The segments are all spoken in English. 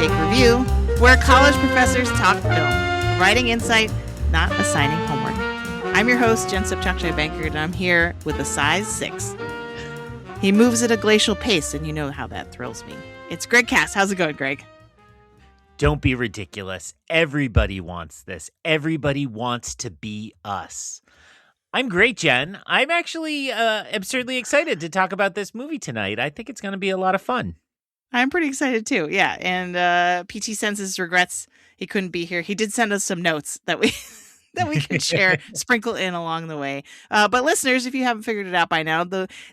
Take Review, where college professors talk film, providing insight, not assigning homework. I'm your host, Jen Subchakshai-Bankert, and I'm here with a size 6. He moves at a glacial pace, and you know how that thrills me. It's Greg Cass. How's it going, Greg? Don't be ridiculous. Everybody wants this. Everybody wants to be us. I'm great, Jen. I'm actually absurdly excited to talk about this movie tonight. I think it's going to be a lot of fun. I'm pretty excited, too. Yeah, and PT sends his regrets he couldn't be here. He did send us some notes that we can share, sprinkle in along the way. But listeners, if you haven't figured it out by now,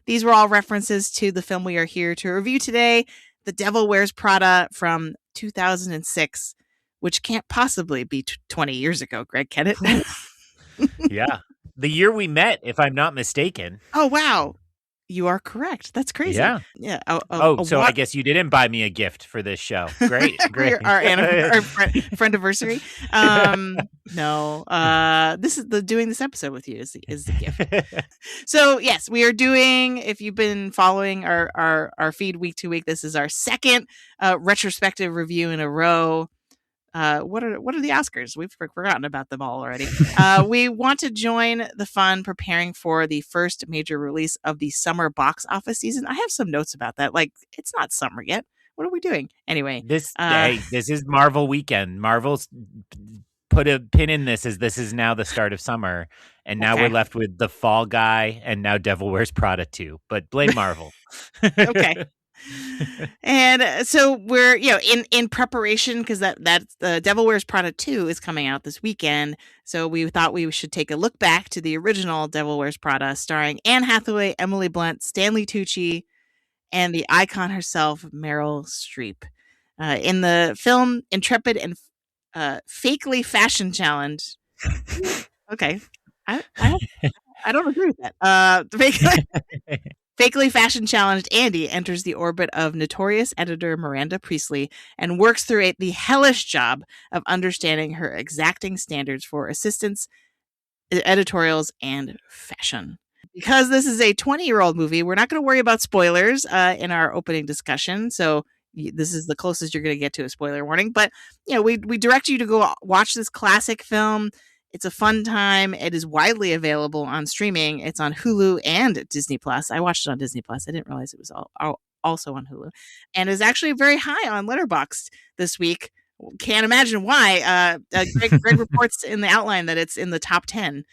these were all references to the film we are here to review today, The Devil Wears Prada from 2006, which can't possibly be 20 years ago, Greg, can it? Yeah. The year we met, if I'm not mistaken. Oh, wow. You are correct. That's crazy. Yeah. Yeah. So I guess you didn't buy me a gift for this show. Great. Great. our friend anniversary. No. This is doing this episode with you is the gift. So yes, we are doing, if you've been following our feed week to week, this is our second retrospective review in a row. What are the Oscars? We've forgotten about them all already. We want to join the fun preparing for the first major release of the summer box office season. I have some notes about that. Like, it's not summer yet. What are we doing? Anyway, this is Marvel weekend. Marvel's put a pin in this as this is now the start of summer. And now we're left with The Fall Guy and now Devil Wears Prada 2. But blame Marvel. Okay. And so we're, in preparation because that's the Devil Wears Prada 2 is coming out this weekend. So we thought we should take a look back to the original Devil Wears Prada, starring Anne Hathaway, Emily Blunt, Stanley Tucci, and the icon herself, Meryl Streep. In the film, intrepid and fakely fashion challenged. Okay, I don't agree with that. Fakely fashion-challenged Andy enters the orbit of notorious editor Miranda Priestly and works through the hellish job of understanding her exacting standards for assistants, editorials, and fashion. Because this is a 20-year-old movie, we're not going to worry about spoilers in our opening discussion, so this is the closest you're going to get to a spoiler warning. But we direct you to go watch this classic film. It's a fun time. It is widely available on streaming. It's on Hulu and Disney Plus. I watched it on Disney Plus. I didn't realize it was also on Hulu, and is actually very high on Letterboxd this week. Can't imagine why. Greg reports in the outline that it's in the top 10.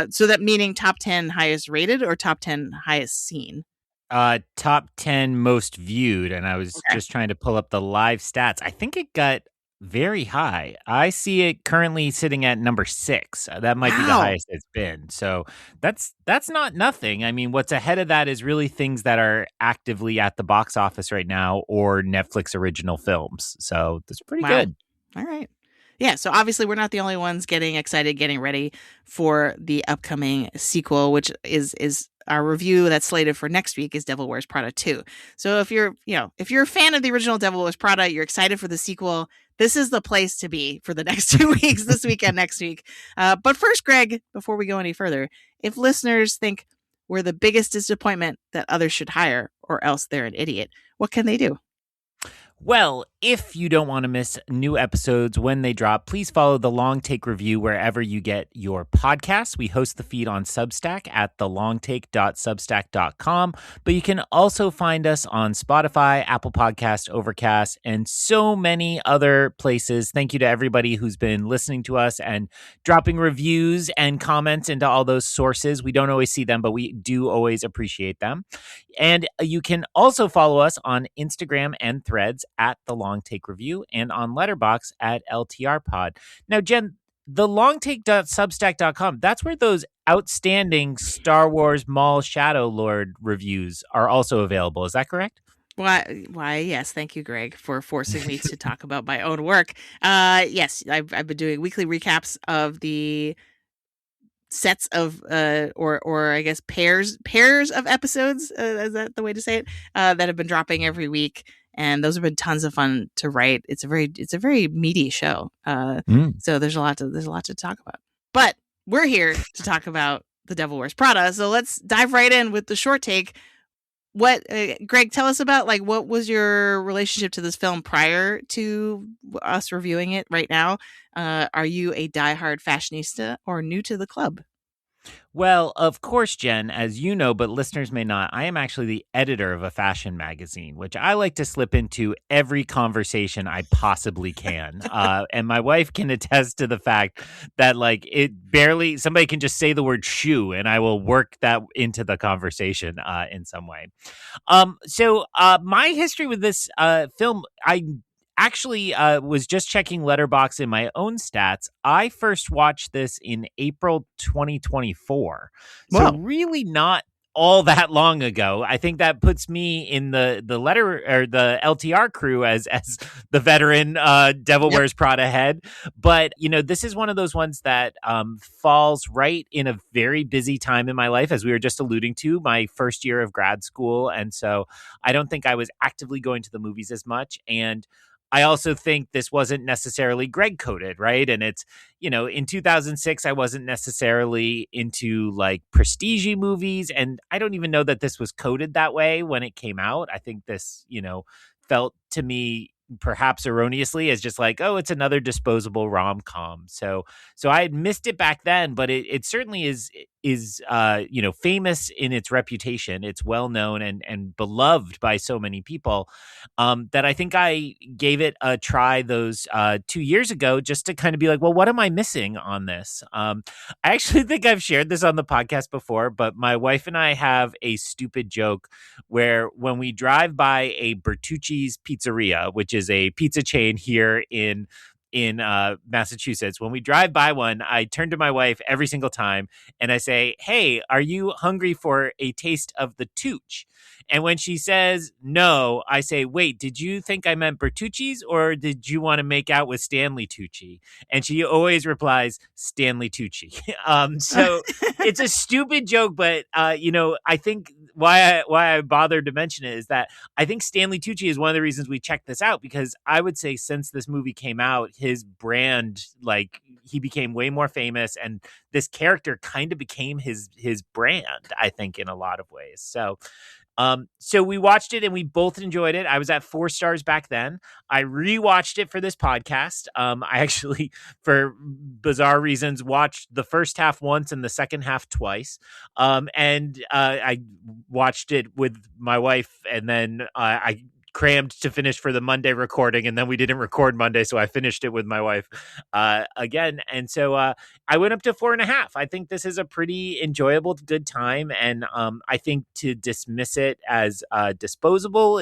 So that meaning top 10 highest rated or top 10 highest seen? Top 10 most viewed, and I was just trying to pull up the live stats. I think it got very high. I see it currently sitting at number 6. That might be the highest it's been. So that's not nothing. I mean, what's ahead of that is really things that are actively at the box office right now or Netflix original films. So that's pretty good. All right. Yeah, so obviously we're not the only ones getting excited, getting ready for the upcoming sequel, which is our review that's slated for next week is Devil Wears Prada 2. So if you're a fan of the original Devil Wears Prada, you're excited for the sequel, this is the place to be for the next 2 weeks, this weekend, next week. But first, Greg, before we go any further, if listeners think we're the biggest disappointment that others should hire or else they're an idiot, what can they do? Well, if you don't want to miss new episodes when they drop, please follow The Long Take Review wherever you get your podcasts. We host the feed on Substack at thelongtake.substack.com, but you can also find us on Spotify, Apple Podcast, Overcast, and so many other places. Thank you to everybody who's been listening to us and dropping reviews and comments into all those sources. We don't always see them, but we do always appreciate them. And you can also follow us on Instagram and Threads at The Long Take Review and on Letterboxd at LTR Pod. Now, Jen, the longtake.substack.com, that's where those outstanding Star Wars Maul Shadow Lord reviews are also available. Is that correct? Why, yes. Thank you, Greg, for forcing me to talk about my own work. Yes, I've been doing weekly recaps of the sets of or I guess pairs of episodes, is that the way to say it, that have been dropping every week, and those have been tons of fun to write. It's a very meaty show, so there's a lot to talk about, but we're here to talk about The Devil Wears Prada, so let's dive right in with the short take. what, Greg, tell us about, like, what was your relationship to this film prior to us reviewing it right now? Are you a diehard fashionista or new to the club? Well, of course, Jen, as you know, but listeners may not, I am actually the editor of a fashion magazine, which I like to slip into every conversation I possibly can. And my wife can attest to the fact that, like, it barely, somebody can just say the word shoe and I will work that into the conversation in some way. My history with this film, I actually was just checking Letterboxd in my own stats. I first watched this in April 2024. So Whoa. really not all that long ago. I think that puts me in the letter or the LTR crew as the veteran Devil Yep. Wears Prada head. But this is one of those ones that falls right in a very busy time in my life, as we were just alluding to, my first year of grad school. And so I don't think I was actively going to the movies as much. And I also think this wasn't necessarily Greg coded, right? And it's, in 2006, I wasn't necessarily into like prestige movies. And I don't even know that this was coded that way when it came out. I think this, felt to me perhaps erroneously as just like, oh, it's another disposable rom-com. So I had missed it back then, but it certainly is famous in its reputation. It's well known and beloved by so many people that I think I gave it a try those 2 years ago just to kind of be like, well, what am I missing on this? I actually think I've shared this on the podcast before, but my wife and I have a stupid joke where when we drive by a Bertucci's Pizzeria, which is a pizza chain here in Massachusetts, when we drive by one, I turn to my wife every single time and I say, hey, are you hungry for a taste of the Tooch? And when she says no, I say, wait, did you think I meant Bertucci's or did you want to make out with Stanley Tucci? And she always replies, Stanley Tucci. So it's a stupid joke, but I think why I bothered to mention it is that I think Stanley Tucci is one of the reasons we checked this out, because I would say since this movie came out, his brand, like, he became way more famous, and this character kind of became his brand, I think, in a lot of ways. So we watched it and we both enjoyed it. I was at 4 stars back then. I rewatched it for this podcast. I actually, for bizarre reasons, watched the first half once and the second half twice. I watched it with my wife, and then I crammed to finish for the Monday recording, and then we didn't record Monday, so I finished it with my wife again. And so I went up to 4.5. I think this is a pretty enjoyable, good time, and I think to dismiss it as disposable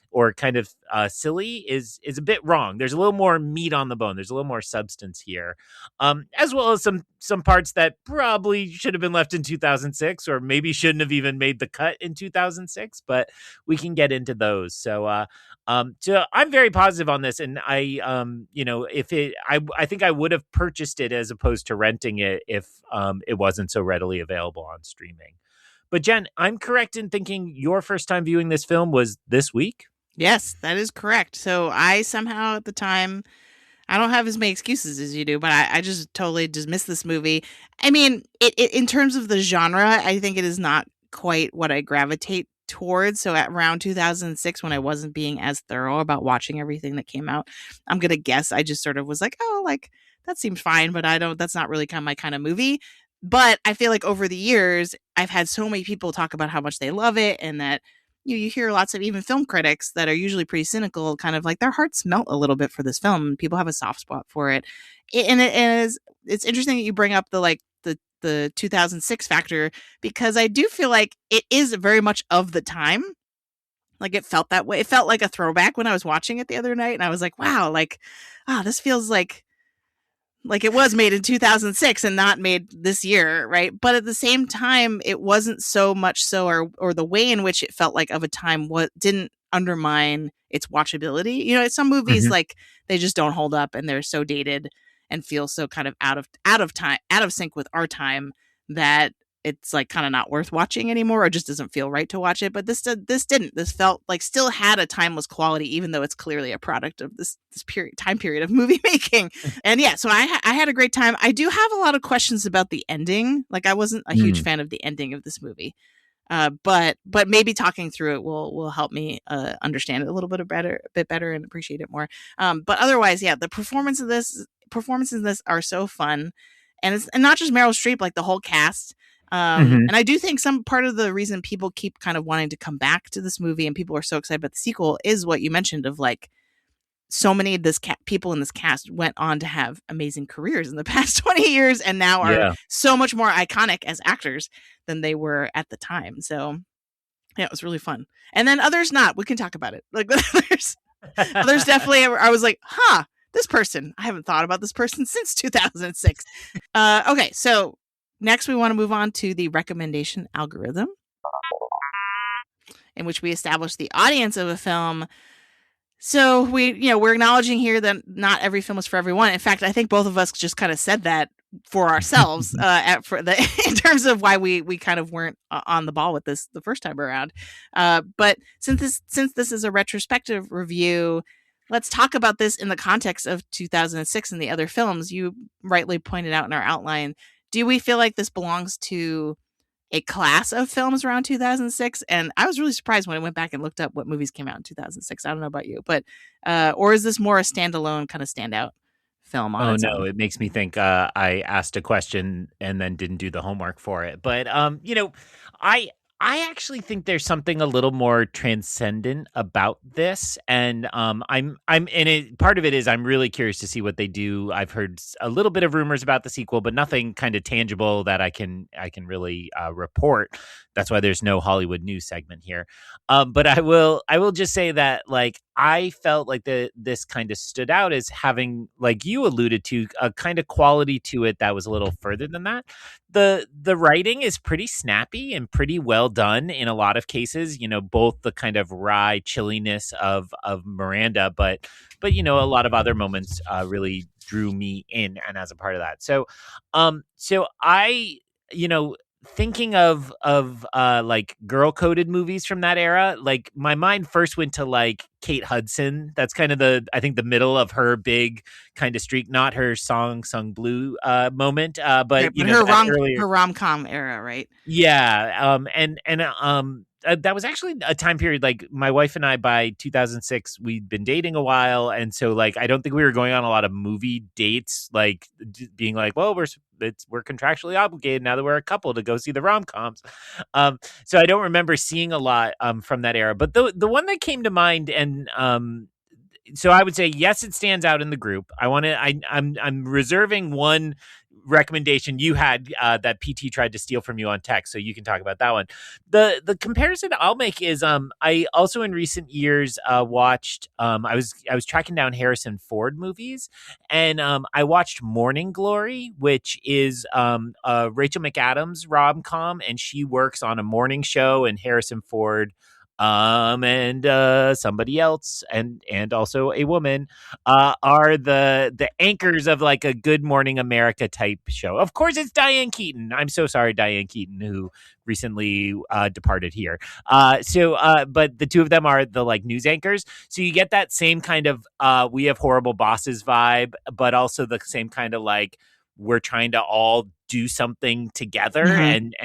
or kind of silly is a bit wrong. There's a little more meat on the bone. There's a little more substance here, as well as some parts that probably should have been left in 2006, or maybe shouldn't have even made the cut in 2006. But we can get into those. So I'm very positive on this, and I think I would have purchased it as opposed to renting it if it wasn't so readily available on streaming. But Jen, I'm correct in thinking your first time viewing this film was this week? Yes, that is correct. So I somehow at the time, I don't have as many excuses as you do, but I just totally dismissed this movie. I mean, it in terms of the genre, I think it is not quite what I gravitate towards. So at around 2006, when I wasn't being as thorough about watching everything that came out, I'm going to guess I just sort of was like, oh, like that seems fine, but that's not really kind of my kind of movie. But I feel like over the years, I've had so many people talk about how much they love it, and that you hear lots of even film critics that are usually pretty cynical, kind of like their hearts melt a little bit for this film. People have a soft spot for it. It's interesting that you bring up the 2006 factor, because I do feel like it is very much of the time. Like it felt that way. It felt like a throwback when I was watching it the other night, and I was like, wow, this feels like it was made in 2006 and not made this year, right? But at the same time, it wasn't so much so, or the way in which it felt like of a time didn't undermine its watchability. Some movies like they just don't hold up and they're so dated and feel so kind of out of time, out of sync with our time, that it's like kind of not worth watching anymore, or just doesn't feel right to watch it. But this didn't. This felt like still had a timeless quality, even though it's clearly a product of this time period of movie making. And yeah, so I had a great time. I do have a lot of questions about the ending. Like I wasn't a huge fan of the ending of this movie. But maybe talking through it will help me understand it a little bit better and appreciate it more. But otherwise, yeah, the performances in this are so fun, and it's and not just Meryl Streep, like the whole cast. And I do think some part of the reason people keep kind of wanting to come back to this movie and people are so excited about the sequel is what you mentioned of like so many of this people in this cast went on to have amazing careers in the past 20 years and now are so much more iconic as actors than they were at the time. So yeah, it was really fun. And then others not. We can talk about it. Like others definitely. I was like, this person. I haven't thought about this person since 2006. Okay, so next we want to move on to the recommendation algorithm, in which we establish the audience of a film. So we're acknowledging here that not every film is for everyone. In fact, I think both of us just kind of said that for ourselves in terms of why we kind of weren't on the ball with this the first time around. But since this is a retrospective review, let's talk about this in the context of 2006 and the other films. You rightly pointed out in our outline. Do we feel like this belongs to a class of films around 2006? And I was really surprised when I went back and looked up what movies came out in 2006. I don't know about you, but or is this more a standalone kind of standout film on its own? It makes me think I asked a question and then didn't do the homework for it. But I actually think there's something a little more transcendent about this, and I'm in it. Part of it is I'm really curious to see what they do. I've heard a little bit of rumors about the sequel, but nothing kind of tangible that I can really report. That's why there's no Hollywood news segment here. But I will just say that like I felt like this kind of stood out as having, like you alluded to, a kind of quality to it that was a little further than that. The writing is pretty snappy and pretty well done in a lot of cases, both the kind of wry chilliness of Miranda, but a lot of other moments really drew me in, and as a part of that. So I, thinking of like girl coded movies from that era, like my mind first went to like Kate Hudson. That's kind of I think the middle of her big kind of streak, not her song sung blue moment, but her rom-com era, right? Yeah. That was actually a time period, like my wife and I, by 2006, we'd been dating a while. And so like, I don't think we were going on a lot of movie dates, like being like, well, we're contractually obligated now that we're a couple to go see the rom-coms. So I don't remember seeing a lot from that era, but the one that came to mind, and so I would say, yes, it stands out in the group. I'm reserving one recommendation you had that PT tried to steal from you on text, so you can talk about that one. The comparison I'll make is I also in recent years watched I was tracking down Harrison Ford movies, and I watched Morning Glory, which is Rachel McAdams rom-com, and she works on a morning show, and Harrison Ford and somebody else and also a woman are the anchors of like a Good Morning America type show. Of course, it's Diane Keaton. I'm so sorry, Diane Keaton, who recently departed here. But the two of them are the like news anchors. So you get that same kind of We Have Horrible Bosses vibe, but also the same kind of like we're trying to all do something together and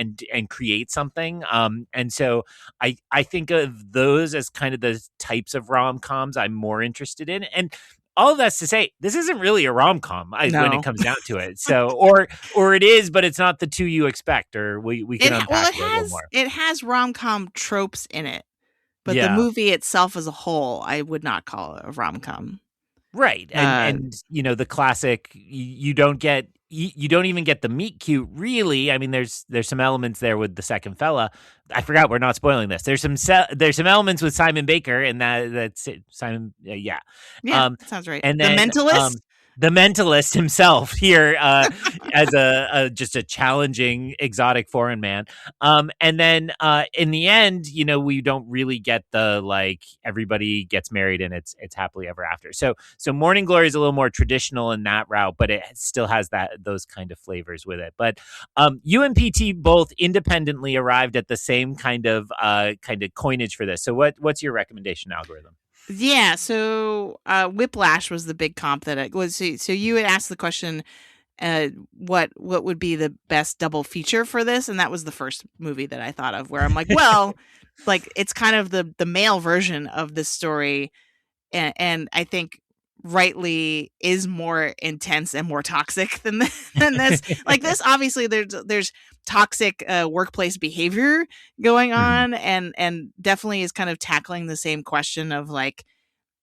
create something. And so I think of those as kind of the types of rom-coms I'm more interested in. And all of that's to say, this isn't really a rom-com when it comes down to it. So, or it is, but it's not the two you expect, or we can unpack it a little more. It has rom-com tropes in it, but the movie itself as a whole, I would not call it a rom-com. Right. And the classic, you don't even get the meet cute, really. I mean, there's some elements there with the second fella. I forgot, we're not spoiling this. There's some elements with Simon Baker, and that's it. Simon, yeah. Sounds right. And then, The Mentalist? The Mentalist himself here as just a challenging exotic foreign man. And then in the end, we don't really get the like everybody gets married and it's happily ever after. So Morning Glory is a little more traditional in that route, but it still has those kind of flavors with it. But you and PT both independently arrived at the same kind of coinage for this. So what's your recommendation algorithm? Yeah, so Whiplash was the big comp that it was. So you had asked the question, what would be the best double feature for this, and that was the first movie that I thought of, where I'm like, well, like it's kind of the male version of this story, and I think rightly is more intense and more toxic than than this. Like this, obviously, there's toxic workplace behavior going on, and definitely is kind of tackling the same question of like,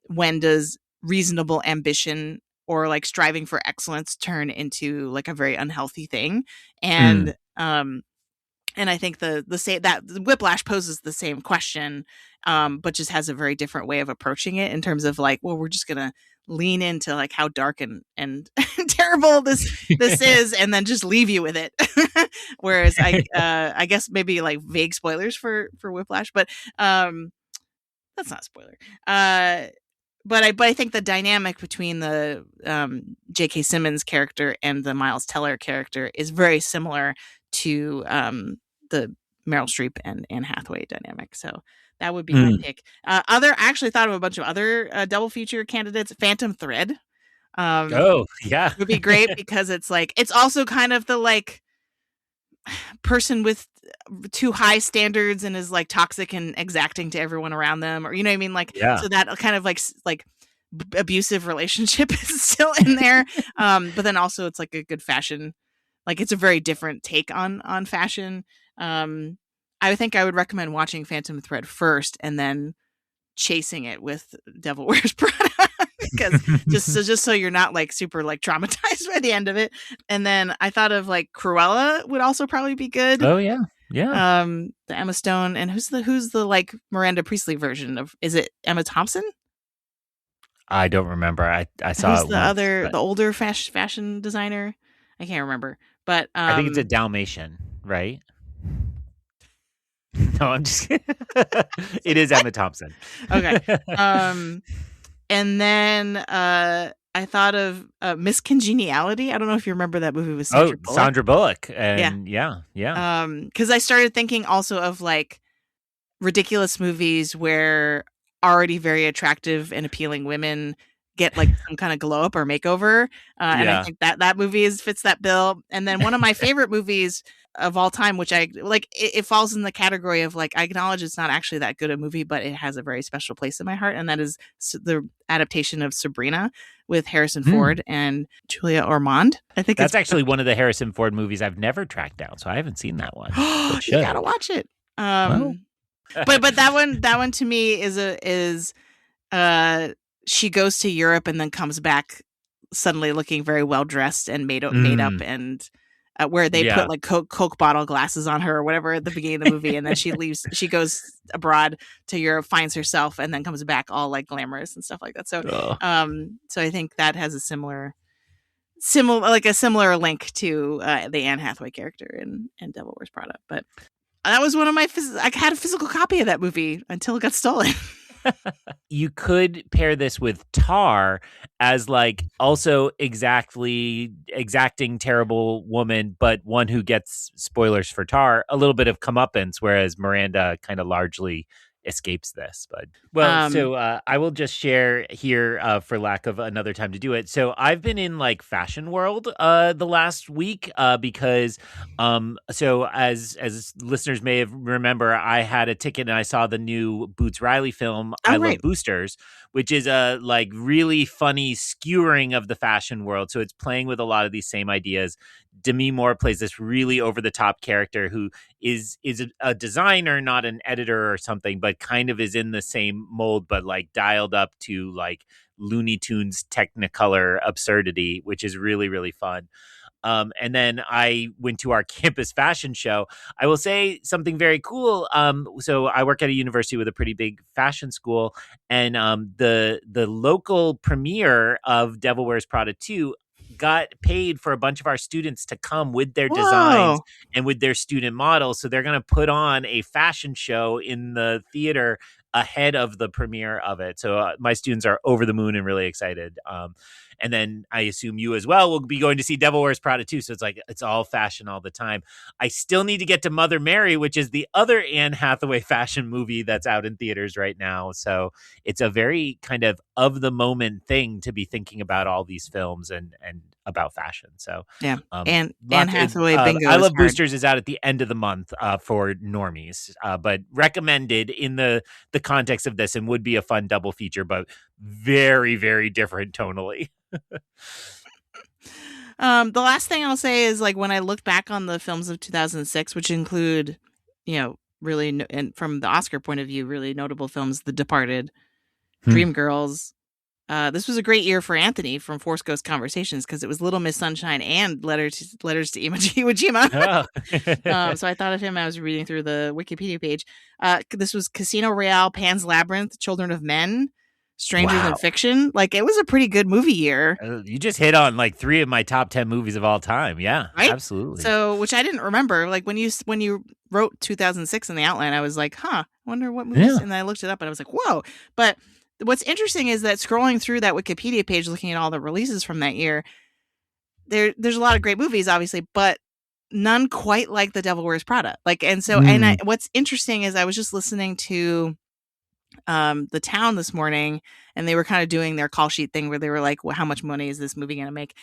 when does reasonable ambition or like striving for excellence turn into like a very unhealthy thing? And I think the same, that Whiplash poses the same question, but just has a very different way of approaching it in terms of like, well, we're just gonna lean into like how dark and terrible this is, and then just leave you with it. Whereas I guess maybe like vague spoilers for Whiplash, but that's not a spoiler. But I think the dynamic between the J.K. Simmons character and the Miles Teller character is very similar to the Meryl Streep and Anne Hathaway dynamic. So that would be my pick. I actually thought of a bunch of other double feature candidates. Phantom Thread. Would be great because it's like, it's also kind of the like person with too high standards and is like toxic and exacting to everyone around them, or you know what I mean, like so that kind of like abusive relationship is still in there, but then also it's like a good fashion, like it's a very different take on fashion. I think I would recommend watching Phantom Thread first and then chasing it with Devil Wears Prada. Because just so you're not like super like traumatized by the end of it. And then I thought of like Cruella would also probably be good. Oh yeah. The Emma Stone, and who's the like Miranda Priestly version of, is it Emma Thompson? I don't remember. I saw who's it the once, other but the older fashion designer? I can't remember. But I think it's a Dalmatian, right? No, I'm just kidding. It is Emma Thompson. Okay. And then I thought of Miss Congeniality. I don't know if you remember that movie with Sandra Bullock. Sandra Bullock. And yeah. Because I started thinking also of like ridiculous movies where already very attractive and appealing women get like some kind of glow up or makeover. And I think that movie fits that bill. And then one of my favorite movies of all time, which I like, it falls in the category of like, I acknowledge it's not actually that good a movie, but it has a very special place in my heart. And that is the adaptation of Sabrina with Harrison Ford and Julia Ormond. I think that's actually one of the Harrison Ford movies I've never tracked down, so I haven't seen that one. You gotta watch it. But that one to me is she goes to Europe and then comes back suddenly looking very well dressed and made up, and where they put like Coke bottle glasses on her or whatever at the beginning of the movie, and then she leaves. She goes abroad to Europe, finds herself, and then comes back all like glamorous and stuff like that. So, so I think that has a similar link to the Anne Hathaway character in Devil Wears Prada. But that was one of my. I had a physical copy of that movie until it got stolen. You could pair this with Tar as like also exacting terrible woman, but one who gets, spoilers for Tar, a little bit of comeuppance, whereas Miranda kind of largely escapes this. But so I will just share here for lack of another time to do it. So I've been in like fashion world the last week because so as listeners may remember, I had a ticket and I saw the new Boots Riley film, Love Boosters, which is a like really funny skewering of the fashion world. So it's playing with a lot of these same ideas. Demi Moore plays this really over the top character who is a designer, not an editor or something, but kind of is in the same mold, but like dialed up to like Looney Tunes Technicolor absurdity, which is really, really fun. And then I went to our campus fashion show. I will say something very cool. So I work at a university with a pretty big fashion school, and the local premiere of Devil Wears Prada 2 got paid for a bunch of our students to come with their designs and with their student models. So they're going to put on a fashion show in the theater ahead of the premiere of it. So my students are over the moon and really excited. And then I assume you as well will be going to see Devil Wears Prada too. So it's like, it's all fashion all the time. I still need to get to Mother Mary, which is the other Anne Hathaway fashion movie that's out in theaters right now. So it's a very kind of the moment thing to be thinking about all these films and about fashion. So Yeah. um, And Anne Hathaway bingo I is Love hard. Boosters is out at the end of the month for normies, but recommended in the context of this and would be a fun double feature, but very, very different tonally. The last thing I'll say is, like, when I look back on the films of 2006, which include, really, and from the Oscar point of view, really notable films, The Departed, Dreamgirls. This was a great year for Anthony from Force Ghost Conversations because it was Little Miss Sunshine and Letters to Iwo Jima. So I thought of him. I was reading through the Wikipedia page. This was Casino Royale, Pan's Labyrinth, Children of Men, Stranger Than Fiction. Like, it was a pretty good movie year. You just hit on like 3 of my top 10 movies of all time. Yeah, right? Absolutely. So, which I didn't remember. Like, when you wrote 2006 in the outline, I was like, wonder what movies. Yeah. And I looked it up and I was like, whoa. But what's interesting is that scrolling through that Wikipedia page, looking at all the releases from that year, there's a lot of great movies, obviously, but none quite like The Devil Wears Prada. Like, and so, what's interesting is I was just listening to The Town this morning, and they were kind of doing their call sheet thing where they were like, well, how much money is this movie going to make?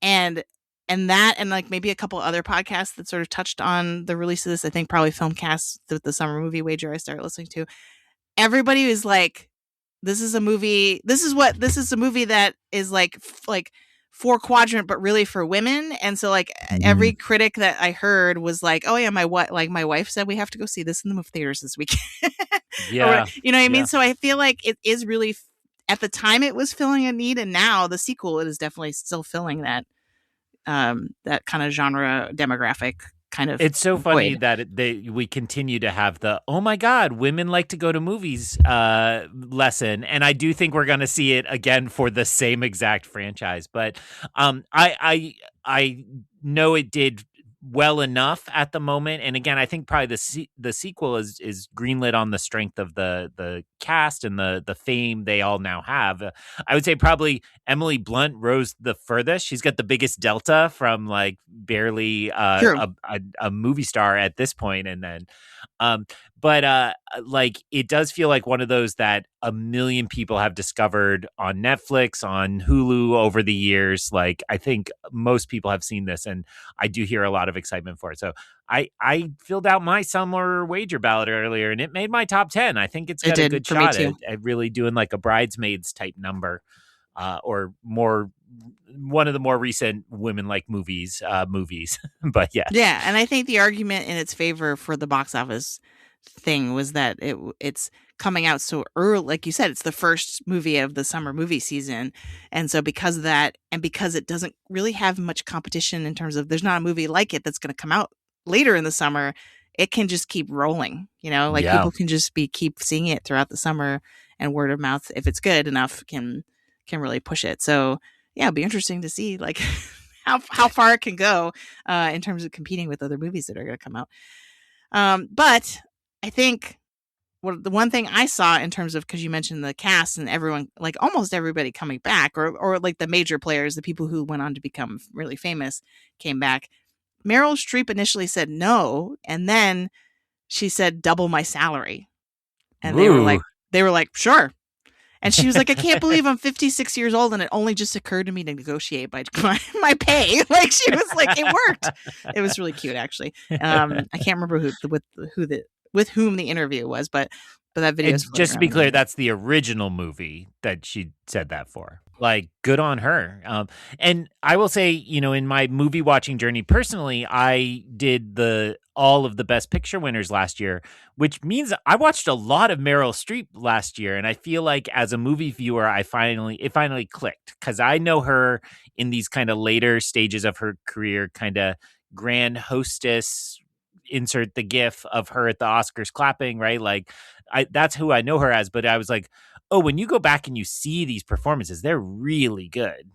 And that, and like maybe a couple other podcasts that sort of touched on the release of this. I think probably Filmcast, the summer movie wager I started listening to. Everybody was like, this is a movie that is like 4-quadrant, but really for women. And so like every critic that I heard was like, oh yeah, my wife said we have to go see this in the movie theaters this weekend. Yeah. You know what I mean? So I feel like it is really, at the time it was filling a need, and now the sequel, it is definitely still filling that that kind of genre demographic kind of. It's so funny that we continue to have the, oh my God, women like to go to movies lesson. And I do think we're going to see it again for the same exact franchise. But I know it did well enough at the moment. And again, I think probably the sequel is greenlit on the strength of the cast and the fame they all now have. I would say probably Emily Blunt rose the furthest. She's got the biggest delta from like barely a movie star at this point. And then but like it does feel like one of those that a million people have discovered on Netflix, on Hulu over the years. Like, I think most people have seen this, and I do hear a lot of excitement for it. So I filled out my summer wager ballot earlier, and it made my top 10. I think it's got a good shot at really doing like a Bridesmaids type number, or more one of the more recent women like movies. But yeah, and I think the argument in its favor for the box office thing was that it's coming out so early. Like you said, it's the first movie of the summer movie season, and so because of that, and because it doesn't really have much competition in terms of there's not a movie like it that's going to come out later in the summer, it can just keep rolling. People can just keep seeing it throughout the summer, and word of mouth, if it's good enough, can really push it. So yeah, it'll be interesting to see like how far it can go in terms of competing with other movies that are going to come out. But I think the one thing I saw in terms of, because you mentioned the cast and everyone, like almost everybody coming back, or like the major players, the people who went on to become really famous came back. Meryl Streep initially said no, and then she said double my salary, and they were like sure. And she was like, I can't believe I'm 56 years old and it only just occurred to me to negotiate my pay. Like, she was like, it worked. It was really cute, actually. I can't remember with whom the interview was, but that video. Just to be clear, that's the original movie that she said that for. Like, good on her. And I will say, in my movie watching journey personally, I did all of the Best Picture winners last year, which means I watched a lot of Meryl Streep last year. And I feel like as a movie viewer, it finally clicked, because I know her in these kind of later stages of her career, kind of grand hostess, insert the gif of her at the Oscars clapping, right? Like, that's who I know her as. But I was like, oh, when you go back and you see these performances, they're really good.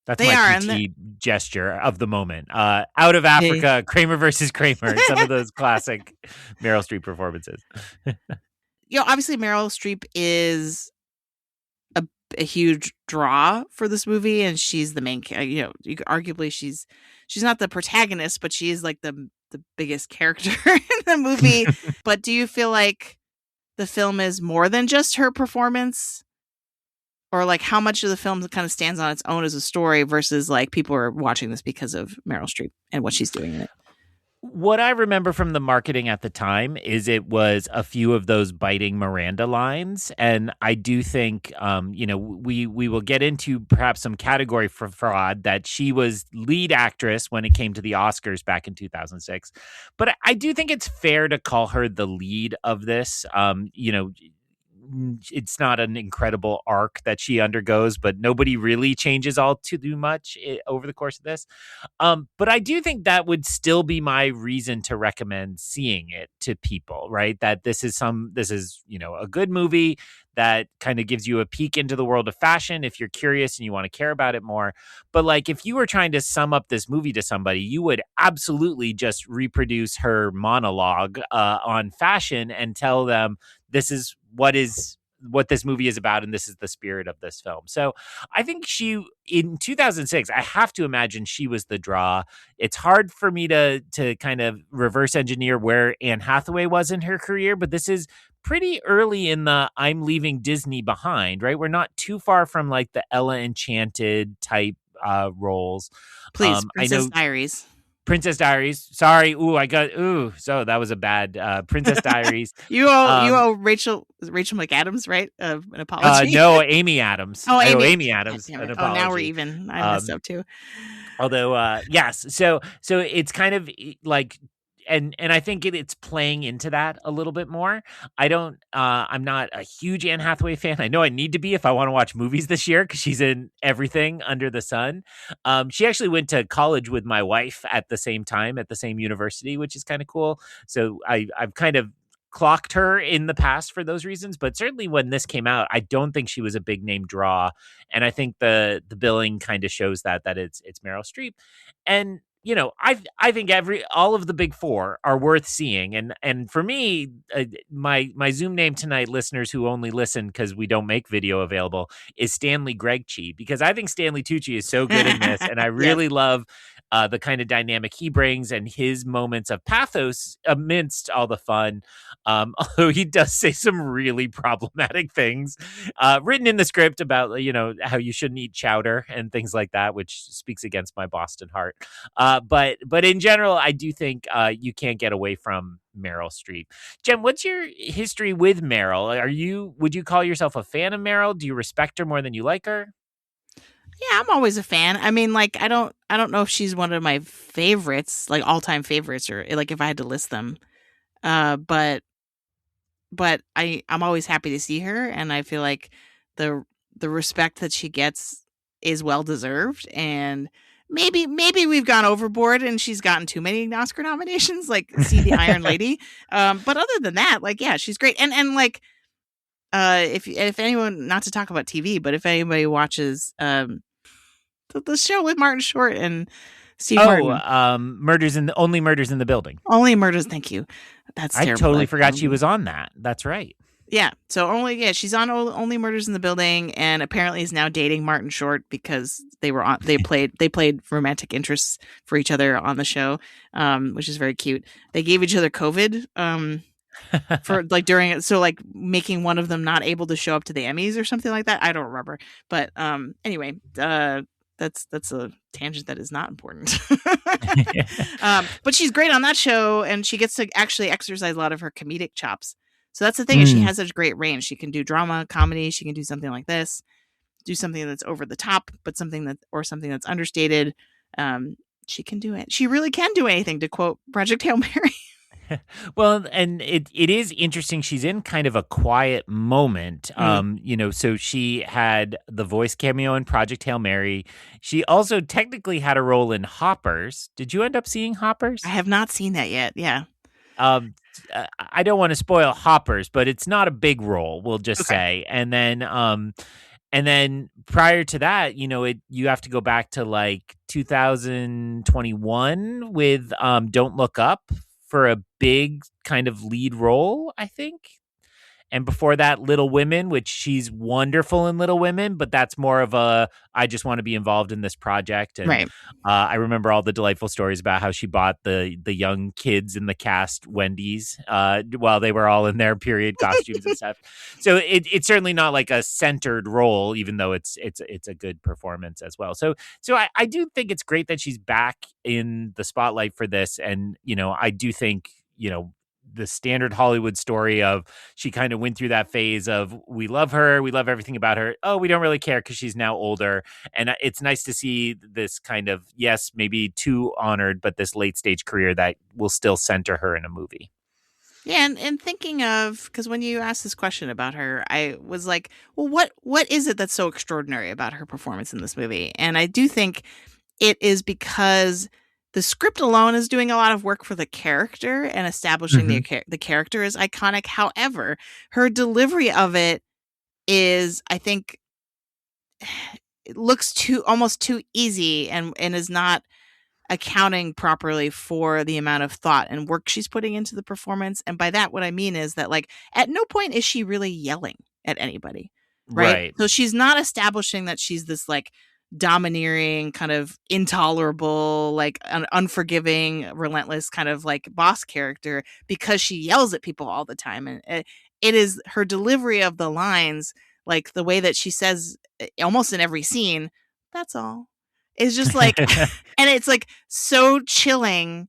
That's my PT gesture of the moment. Out of Africa, Kramer versus Kramer, some of those classic Meryl Streep performances. Obviously Meryl Streep is a huge draw for this movie, and she's the main. Arguably she's not the protagonist, but she is like the biggest character in the movie. But do you feel like the film is more than just her performance? Or like how much of the film kind of stands on its own as a story versus like people are watching this because of Meryl Streep and what she's doing in it? What I remember from the marketing at the time is it was a few of those biting Miranda lines. And I do think, we will get into perhaps some category for fraud that she was lead actress when it came to the Oscars back in 2006. But I do think it's fair to call her the lead of this. It's not an incredible arc that she undergoes, but nobody really changes all too much over the course of this. But I do think that would still be my reason to recommend seeing it to people, right? That this is a good movie that kind of gives you a peek into the world of fashion if you're curious and you want to care about it more. But like if you were trying to sum up this movie to somebody, you would absolutely just reproduce her monologue on fashion and tell them this is what this movie is about, and this is the spirit of this film. So I think in 2006, I have to imagine she was the draw. It's hard for me to kind of reverse engineer where Anne Hathaway was in her career, but this is pretty early in the I'm leaving Disney behind, right? We're not too far from like the Ella Enchanted type roles. Please, Princess Diaries. Princess Diaries. Sorry. So that was a bad Princess Diaries. You owe Rachel McAdams, right? An apology. No, Amy Adams. Oh, Amy Adams. An apology. Oh, now we're even. I messed up too. Although, yes. So it's kind of like, and I think it's playing into that a little bit more. I'm not a huge Anne Hathaway fan. I know I need to be if I want to watch movies this year because she's in everything under the sun. She actually went to college with my wife at the same time at the same university, which is kind of cool. So I've kind of clocked her in the past for those reasons, but certainly when this came out, I don't think she was a big name draw. And I think the billing kind of shows that it's Meryl Streep. And I think all of the big four are worth seeing, and for me, my Zoom name tonight, listeners who only listen because we don't make video available, is Stanley Gregchi, because I think Stanley Tucci is so good in this, and I really love the kind of dynamic he brings and his moments of pathos amidst all the fun. Although he does say some really problematic things written in the script about, how you shouldn't eat chowder and things like that, which speaks against my Boston heart. But in general, I do think you can't get away from Meryl Streep. Jen, what's your history with Meryl? Would you call yourself a fan of Meryl? Do you respect her more than you like her? Yeah, I'm always a fan. I mean, like, I don't know if she's one of my favorites, like all-time favorites, or like if I had to list them. But I'm always happy to see her, and I feel like the respect that she gets is well deserved. And maybe we've gone overboard and she's gotten too many Oscar nominations, like see the Iron Lady. But other than that, like, yeah, she's great. And like, if anyone, not to talk about TV, but if anybody watches the show with Martin Short and Steve Martin. Only Murders in the Building. Only Murders. Thank you. That's terrible. I totally forgot she was on that. That's right. Yeah. So she's on Only Murders in the Building, and apparently is now dating Martin Short because they played romantic interests for each other on the show, which is very cute. They gave each other COVID for like during it, so like making one of them not able to show up to the Emmys or something like that. I don't remember, but anyway, that's a tangent that is not important. But she's great on that show, and she gets to actually exercise a lot of her comedic chops. So that's the thing, is she has such great range. She can do drama, comedy. She can do something like this, do something that's over the top, but something that's understated. She can do it. She really can do anything, to quote Project Hail Mary. Well, and it is interesting. She's in kind of a quiet moment. So she had the voice cameo in Project Hail Mary. She also technically had a role in Hoppers. Did you end up seeing Hoppers? I have not seen that yet. Yeah. I don't want to spoil Hoppers, but it's not a big role, we'll just say. And then prior to that, you have to go back to like 2021 with Don't Look Up for a big kind of lead role, I think. And before that, Little Women, which she's wonderful in Little Women, but that's more of a, I just want to be involved in this project. And Right. I remember all the delightful stories about how she bought the young kids in the cast Wendy's while they were all in their period costumes and stuff. So it's certainly not like a centered role, even though it's a good performance as well. So I do think it's great that she's back in the spotlight for this. And, I do think, the standard Hollywood story of she kind of went through that phase of we love her, we love everything about her. Oh, we don't really care because she's now older. And it's nice to see this kind of, yes, maybe too honored, but this late stage career that will still center her in a movie. Yeah, and thinking of, because when you asked this question about her, I was like, well, what is it that's so extraordinary about her performance in this movie? And I do think it is because the script alone is doing a lot of work for the character and establishing the character as iconic. However, her delivery of it is, I think, it looks almost too easy and is not accounting properly for the amount of thought and work she's putting into the performance. And by that, what I mean is that, like, at no point is she really yelling at anybody, right? So she's not establishing that she's this, like, domineering, kind of intolerable, like an unforgiving, relentless kind of like boss character because she yells at people all the time. And it is her delivery of the lines, like the way that she says almost in every scene, that's all. It's just like, and it's like so chilling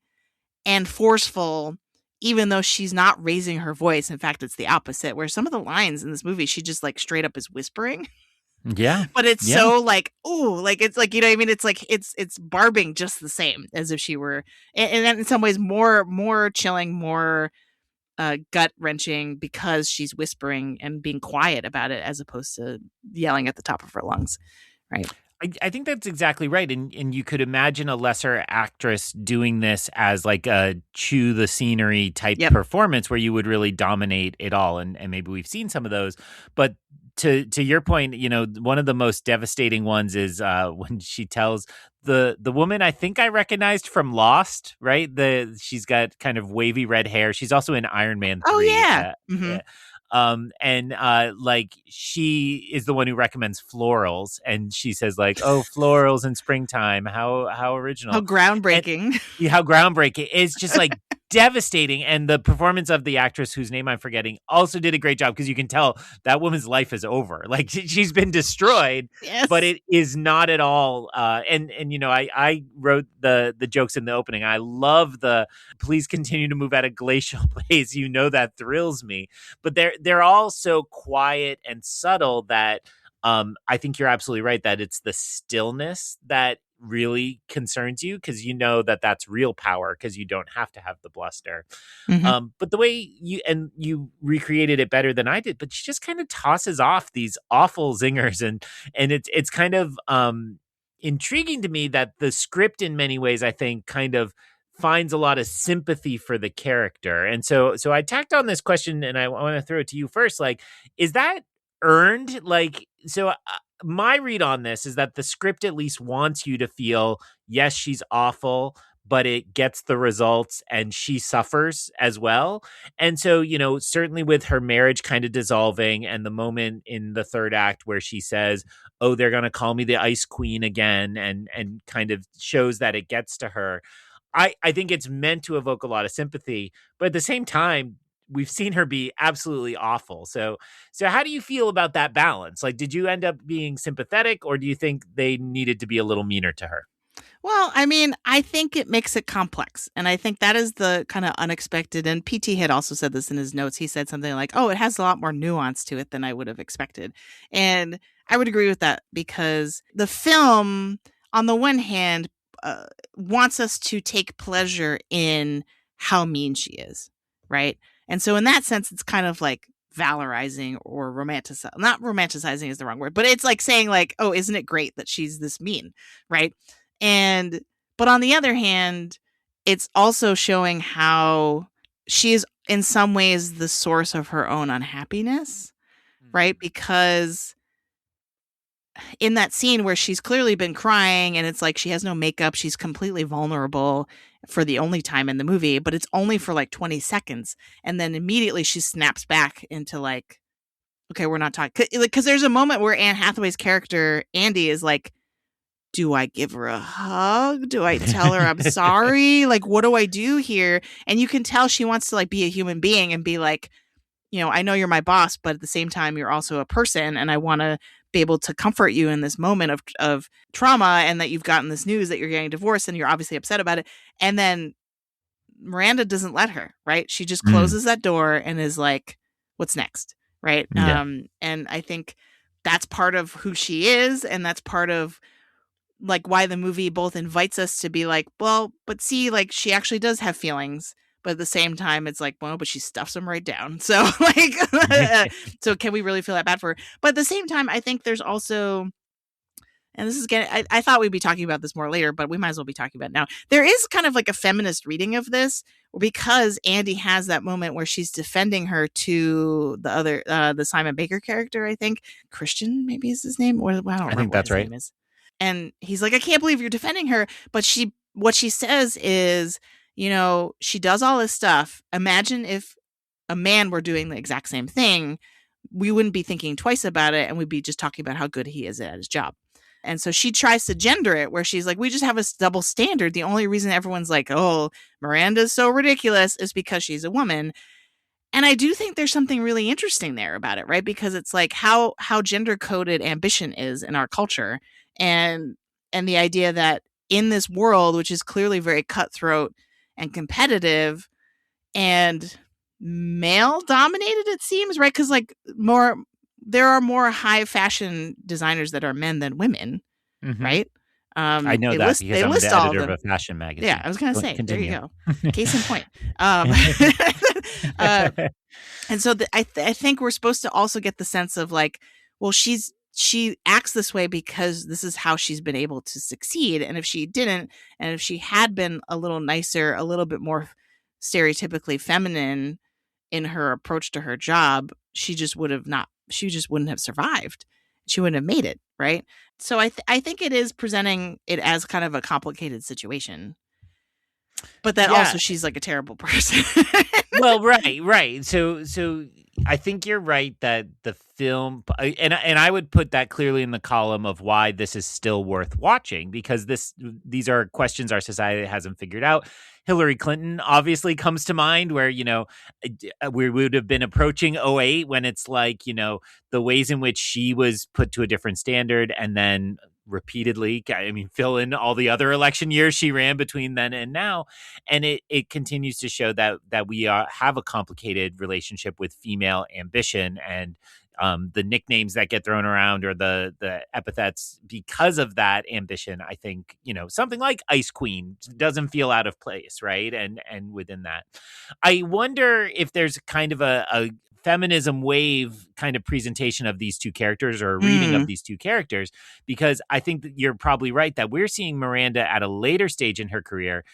and forceful, even though she's not raising her voice. In fact, it's the opposite, where some of the lines in this movie, she just like straight up is whispering. Yeah. But it's so like, ooh, like it's like, what I mean? It's like, it's barbing just the same as if she were, and in some ways more chilling, more gut wrenching because she's whispering and being quiet about it as opposed to yelling at the top of her lungs. Right. I think that's exactly right. And you could imagine a lesser actress doing this as like a chew the scenery type performance where you would really dominate it all. And maybe we've seen some of those. But to your point, one of the most devastating ones is when she tells the woman I think I recognized from Lost, right? She's got kind of wavy red hair. She's also in Iron Man 3. Oh, yeah. Yeah. Like she is the one who recommends florals, and she says like, "Oh, florals in springtime, how original, how groundbreaking." And, how groundbreaking. It's just like devastating. And the performance of the actress whose name I'm forgetting also did a great job, because you can tell that woman's life is over. Like she's been destroyed, yes. But it is not at all. And I wrote the jokes in the opening. I love the please continue to move at a glacial pace. That thrills me. But they're all so quiet and subtle that I think you're absolutely right that it's the stillness that really concerns you, because that that's real power, because you don't have to have the bluster. But the way you recreated it better than I did, but she just kind of tosses off these awful zingers, and it's kind of intriguing to me that the script in many ways, I think, kind of finds a lot of sympathy for the character. And so I tacked on this question, and I want to throw it to you first. Like, is that earned? Like, so my read on this is that the script at least wants you to feel, yes, she's awful, but it gets the results and she suffers as well. And so, certainly with her marriage kind of dissolving, and the moment in the third act where she says, "Oh, they're going to call me the Ice Queen again," and kind of shows that it gets to her. I think it's meant to evoke a lot of sympathy, but at the same time, we've seen her be absolutely awful. So how do you feel about that balance? Like, did you end up being sympathetic, or do you think they needed to be a little meaner to her? Well, I mean, I think it makes it complex. And I think that is the kind of unexpected. And PT had also said this in his notes. He said something like, "Oh, it has a lot more nuance to it than I would have expected." And I would agree with that, because the film, on the one hand, wants us to take pleasure in how mean she is, right? And so in that sense, it's kind of like valorizing or romanticizing. Not romanticizing is the wrong word, but it's like saying like, "Oh, isn't it great that she's this mean?" Right? But on the other hand, it's also showing how she is in some ways the source of her own unhappiness, right? Because in that scene where she's clearly been crying and it's like she has no makeup, she's completely vulnerable for the only time in the movie, but it's only for like 20 seconds. And then immediately she snaps back into like okay, we're not talking, because there's a moment where Anne Hathaway's character Andy is like, do I give her a hug? Do I tell her I'm sorry? Like, what do I do here? And you can tell she wants to like be a human being and be like, I know you're my boss, but at the same time, you're also a person, and I want to be able to comfort you in this moment of trauma, and that you've gotten this news that you're getting divorced, and you're obviously upset about it. And then Miranda doesn't let her, right? She just closes that door and is like, what's next? Right. Yeah. And I think that's part of who she is, and that's part of like why the movie both invites us to be like, well, but see, like she actually does have feelings, but at the same time it's like, well, but she stuffs them right down. So like so can we really feel that bad for her? But at the same time, I think there's also, and this is getting, I thought we'd be talking about this more later, but we might as well be talking about it now. There is kind of like a feminist reading of this, because Andy has that moment where she's defending her to the other, the Simon Baker character, I think. Christian, maybe is his name. Or I don't remember. I think that's what his right. name is. And he's like, I can't believe you're defending her. But what she says is, she does all this stuff. Imagine if a man were doing the exact same thing, we wouldn't be thinking twice about it, and we'd be just talking about how good he is at his job. And so she tries to gender it, where she's like, we just have a double standard. The only reason everyone's like, oh, Miranda's so ridiculous is because she's a woman. And I do think there's something really interesting there about it, right? Because it's like how gender coded ambition is in our culture, and the idea that in this world, which is clearly very cutthroat and competitive and male dominated, it seems, right? Because like there are more high fashion designers that are men than women, right? I know that because I'm the editor of a fashion magazine. Yeah, I was going to say, continue. There you go. Case in point. And so I think we're supposed to also get the sense of like, well, she acts this way because this is how she's been able to succeed. And if she didn't, and if she had been a little nicer, a little bit more stereotypically feminine in her approach to her job, she just wouldn't have survived. She wouldn't have made it, right? So I think it is presenting it as kind of a complicated situation, but that also she's like a terrible person. Well, right. So I think you're right that the film, and I would put that clearly in the column of why this is still worth watching, because these are questions our society hasn't figured out. Hillary Clinton obviously comes to mind, where, we would have been approaching 2008 when it's like, the ways in which she was put to a different standard, and then repeatedly, fill in all the other election years she ran between then and now. And it continues to show that we have a complicated relationship with female ambition, and the nicknames that get thrown around, or the epithets because of that ambition. I think, something like Ice Queen doesn't feel out of place, right? And within that, I wonder if there's kind of a feminism wave kind of presentation of these two characters, or a reading of these two characters, because I think that you're probably right that we're seeing Miranda at a later stage in her career.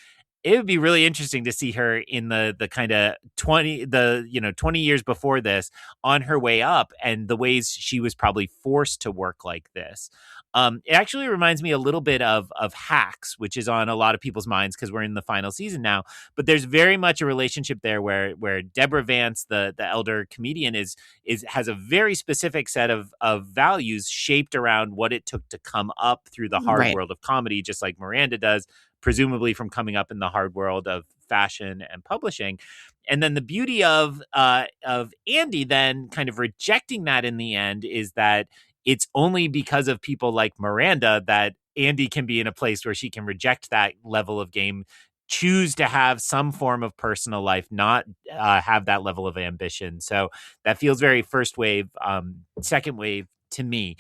It would be really interesting to see her in the kind of 20 years before this, on her way up, and the ways she was probably forced to work like this. It actually reminds me a little bit of Hacks, which is on a lot of people's minds because we're in the final season now. But there's very much a relationship there where Deborah Vance, the elder comedian, has a very specific set of values shaped around what it took to come up through the hard world of comedy, just like Miranda does, presumably from coming up in the hard world of fashion and publishing. And then the beauty of Andy then kind of rejecting that in the end is that it's only because of people like Miranda that Andy can be in a place where she can reject that level of game, choose to have some form of personal life, not have that level of ambition. So that feels very first wave, second wave to me.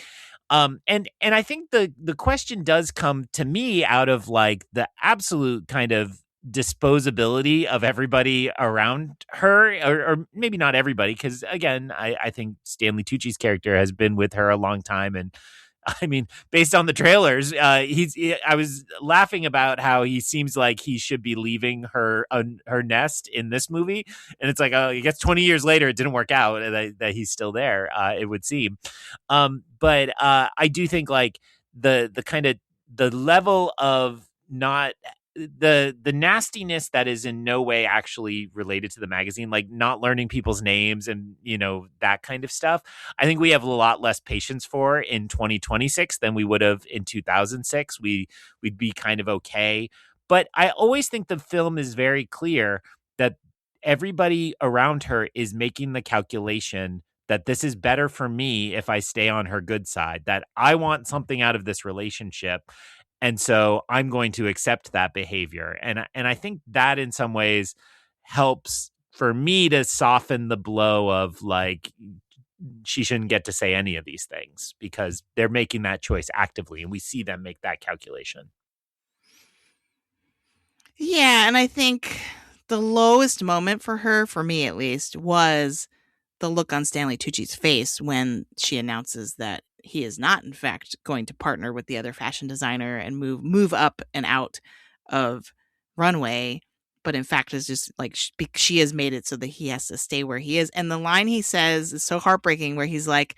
And I think the question does come to me out of like the absolute kind of disposability of everybody around her, or maybe not everybody, because again, I think Stanley Tucci's character has been with her a long time, and based on the trailers, I was laughing about how he seems like he should be leaving her nest in this movie, and it's like, I guess 20 years later it didn't work out that he's still there. It would seem, but I do think like the kind of the level of not the nastiness that is in no way actually related to the magazine, like not learning people's names and, that kind of stuff, I think we have a lot less patience for in 2026 than we would have in 2006. We'd be kind of okay. But I always think the film is very clear that everybody around her is making the calculation that this is better for me if I stay on her good side, that I want something out of this relationship. And so I'm going to accept that behavior. And I think that in some ways helps for me to soften the blow of like, she shouldn't get to say any of these things because they're making that choice actively. And we see them make that calculation. Yeah. And I think the lowest moment for her, for me at least, was the look on Stanley Tucci's face when she announces that he is not, in fact, going to partner with the other fashion designer and move up and out of Runway, but in fact is just like she has made it so that he has to stay where he is. And the line he says is so heartbreaking, where he's like,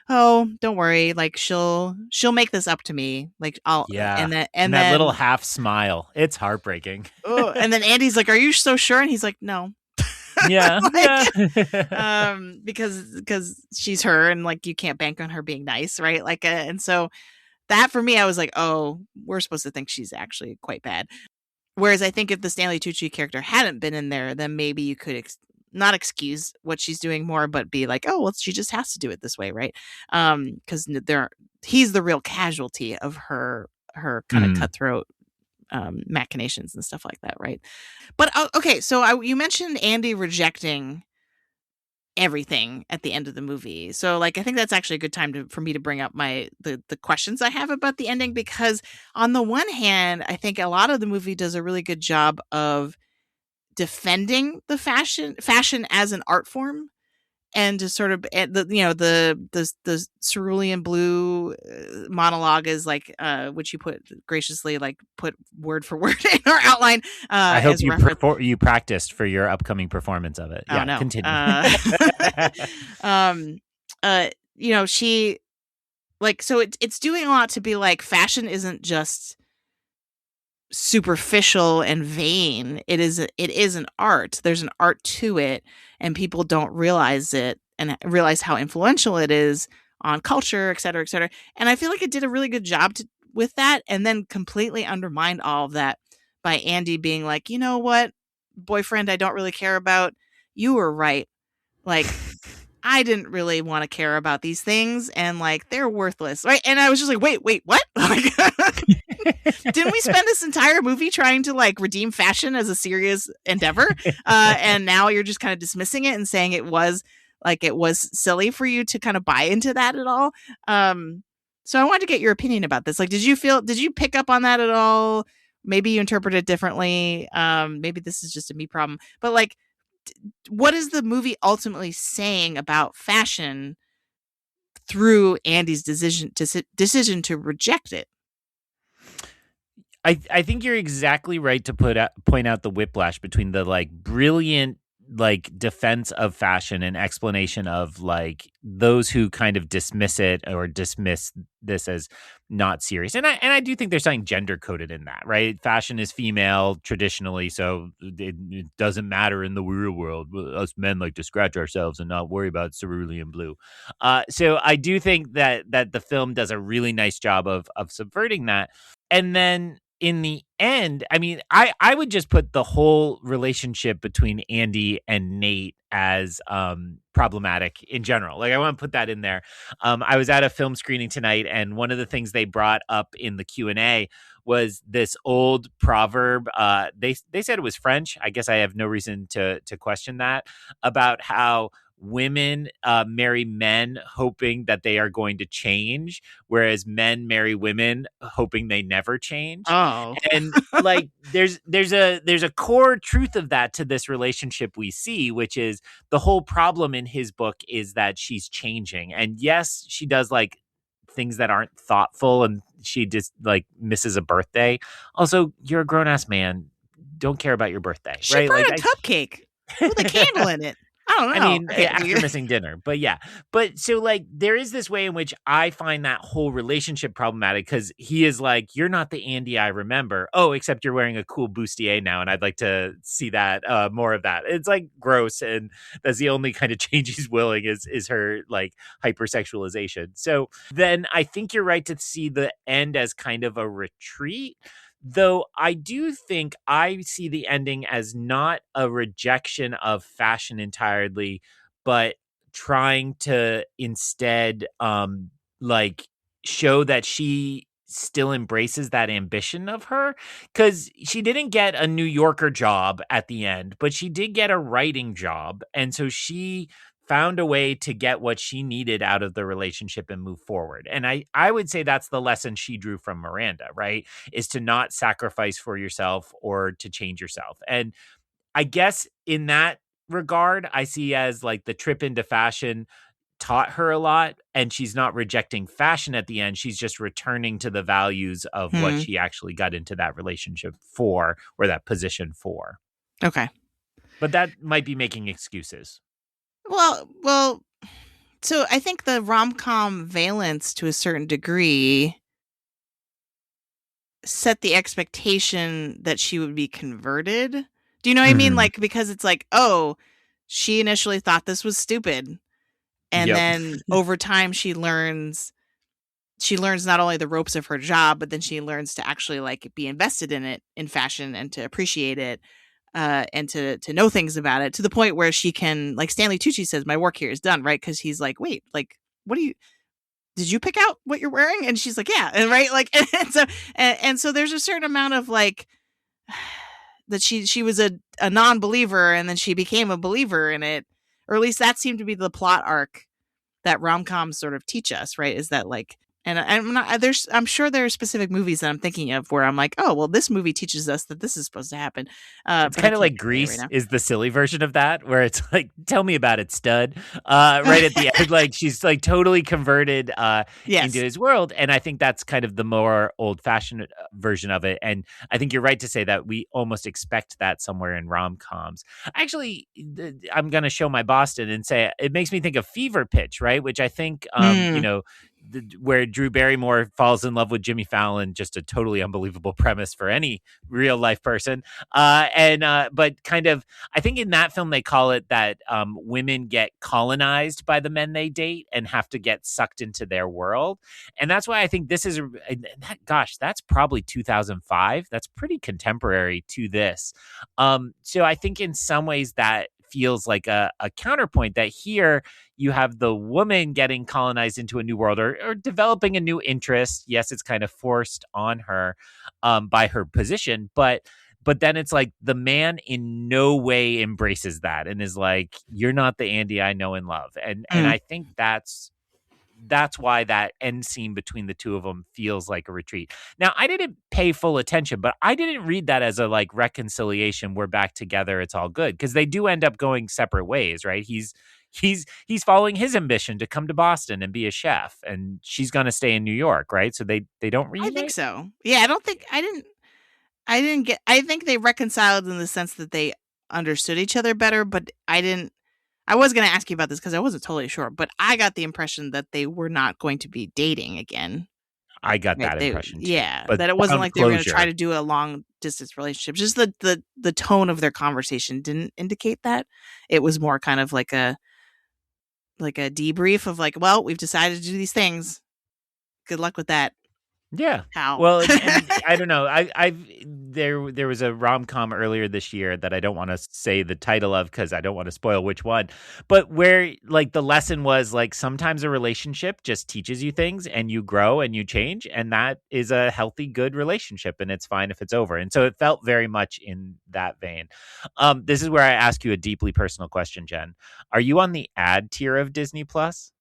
"Oh, don't worry, like she'll make this up to me, like I'll." Yeah, and that then little half smile, it's heartbreaking. Oh, and then Andy's like, "Are you so sure?" And he's like, "No." Yeah, because she's her, and like you can't bank on her being nice, right? Like, and so that for me, I was like, oh, we're supposed to think she's actually quite bad. Whereas I think if the Stanley Tucci character hadn't been in there, then maybe you could not excuse what she's doing more, but be like, oh, well, she just has to do it this way, right? Because he's the real casualty of her kind of cutthroat machinations and stuff like that, right? But okay, so you mentioned Andy rejecting everything at the end of the movie, so like I think that's actually a good time for me to bring up the questions I have about the ending, because on the one hand, I think a lot of the movie does a really good job of defending the fashion as an art form, and to sort of the cerulean blue monologue is like which you graciously put word for word in our outline. I hope you practiced for your upcoming performance of it. Yeah, no. Continue. She so it's doing a lot to be like, fashion isn't just superficial and vain. It is an art. There's an art to it, and people don't realize it and realize how influential it is on culture, et cetera, et cetera. And I feel like it did a really good job with that, and then completely undermined all of that by Andy being like, you know what, boyfriend I don't really care about, you were right. Like, I didn't really want to care about these things, and like they're worthless, right? And I was just like, wait, what? Like, didn't we spend this entire movie trying to like redeem fashion as a serious endeavor? And now you're just kind of dismissing it and saying it was silly for you to kind of buy into that at all. So I wanted to get your opinion about this. Like, did you pick up on that at all? Maybe you interpret it differently. Maybe this is just a me problem, but like, what is the movie ultimately saying about fashion through Andy's decision to reject it? I think you're exactly right to point out the whiplash between the like brilliant like defense of fashion and explanation of like those who kind of dismiss it or dismiss this as not serious. And I do think there's something gender coded in that, right? Fashion is female traditionally, so it doesn't matter in the real world. Us men like to scratch ourselves and not worry about cerulean blue. So I do think that the film does a really nice job of subverting that. And then in the end, I mean, I would just put the whole relationship between Andy and Nate as problematic in general. Like, I want to put that in there. I was at a film screening tonight, and one of the things they brought up in the Q&A was this old proverb. They said it was French. I guess I have no reason to question that, about how women marry men hoping that they are going to change, whereas men marry women hoping they never change. Oh, and like there's a core truth of that to this relationship we see, which is the whole problem in his book is that she's changing. And yes, she does like things that aren't thoughtful, and she just like misses a birthday. Also, you're a grown-ass man. Don't care about your birthday. She right? brought like a cupcake with a candle in it. I don't I know. mean, Okay. after missing dinner, but yeah. But so like there is this way in which I find that whole relationship problematic because he is like, you're not the Andy I remember. Oh, except you're wearing a cool bustier now, and I'd like to see that more of that. It's like gross, and that's the only kind of change he's willing is her like hypersexualization. So then I think you're right to see the end as kind of a retreat. Though I do think I see the ending as not a rejection of fashion entirely, but trying to instead like show that she still embraces that ambition of her, because she didn't get a New Yorker job at the end, but she did get a writing job, and so she found a way to get what she needed out of the relationship and move forward. And I would say that's the lesson she drew from Miranda, right? Is to not sacrifice for yourself or to change yourself. And I guess in that regard, I see as like the trip into fashion taught her a lot, and she's not rejecting fashion at the end. She's just returning to the values of what Hmm. she actually got into that relationship for, or that position for. Okay. But that might be making excuses. Well, so I think the rom-com valence to a certain degree set the expectation that she would be converted. Do you know what I mean? Mhm. Like, because it's like, oh, she initially thought this was stupid. And Yep. then over time she learns not only the ropes of her job, but then she learns to actually like be invested in it, in fashion, and to appreciate it, and to know things about it, to the point where she can, like Stanley Tucci says, my work here is done, right? Because he's like, wait, like, what do you did you pick out what you're wearing? And she's like, yeah, and right, like, and so there's a certain amount of like that she was a non-believer, and then she became a believer in it, or at least that seemed to be the plot arc that rom-coms sort of teach us, right? Is that like, and I'm sure there are specific movies that I'm thinking of where I'm like, oh, well, this movie teaches us that this is supposed to happen, It's but I kind of can't like think of it right Grease now. is the silly version of that, where it's like, tell me about it, stud. Right at the end, like she's like totally converted into Yes. his world. And I think that's kind of the more old fashioned version of it. And I think you're right to say that we almost expect that somewhere in rom coms. Actually, I'm going to show my Boston and say it makes me think of Fever Pitch, right? Which I think, Mm. where Drew Barrymore falls in love with Jimmy Fallon, just a totally unbelievable premise for any real life person. But kind of, I think in that film they call it that women get colonized by the men they date and have to get sucked into their world, and that's why I think this is gosh, that's probably 2005. That's pretty contemporary to this. So I think in some ways that feels like a counterpoint, that here you have the woman getting colonized into a new world, or developing a new interest. Yes, it's kind of forced on her by her position, but then it's like the man in no way embraces that and is like, you're not the Andy I know and love. And Mm. I think that's why that end scene between the two of them feels like a retreat. Now, I didn't pay full attention, but I didn't read that as a like reconciliation. We're back together. It's all good, because they do end up going separate ways, right? He's following his ambition to come to Boston and be a chef, and she's going to stay in New York, right? So they don't I think reunite. so. Yeah, I didn't get I think they reconciled in the sense that they understood each other better, but I was going to ask you about this because I wasn't totally sure, but I got the impression that they were not going to be dating again. I got Right? that They impression too, Yeah, but that it wasn't found like they were going to try closure. to do a long distance relationship. Just the tone of their conversation didn't indicate that. It was more kind of like a debrief of like, well, we've decided to do these things. Good luck with that. Yeah. How? Well, and I don't know. There was a rom com earlier this year that I don't want to say the title of because I don't want to spoil which one, but where like the lesson was like sometimes a relationship just teaches you things and you grow and you change, and that is a healthy, good relationship, and it's fine if it's over. And so it felt very much in that vein. This is where I ask you a deeply personal question, Jen. Are you on the ad tier of Disney Plus?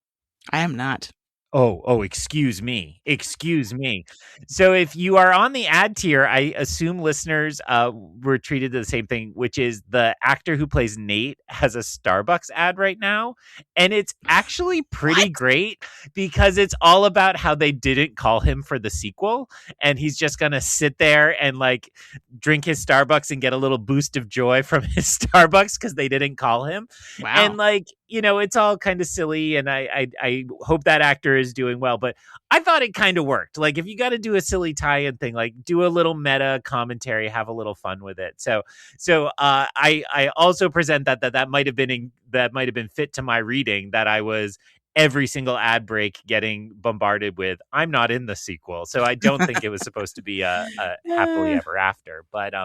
I am not. Excuse me. Excuse me. So if you are on the ad tier, I assume listeners were treated to the same thing, which is the actor who plays Nate has a Starbucks ad right now. And it's actually pretty What? great because it's all about how they didn't call him for the sequel. And he's just going to sit there and like drink his Starbucks and get a little boost of joy from his Starbucks because they didn't call him. And Wow. like, it's all kind of silly, and I hope that actor is doing well. But I thought it kind of worked. Like, if you got to do a silly tie-in thing, like do a little meta commentary, have a little fun with it. So I also present that might have been fit to my reading, that I was every single ad break getting bombarded with "I'm not in the sequel," so I don't think it was supposed to be a happily ever after. But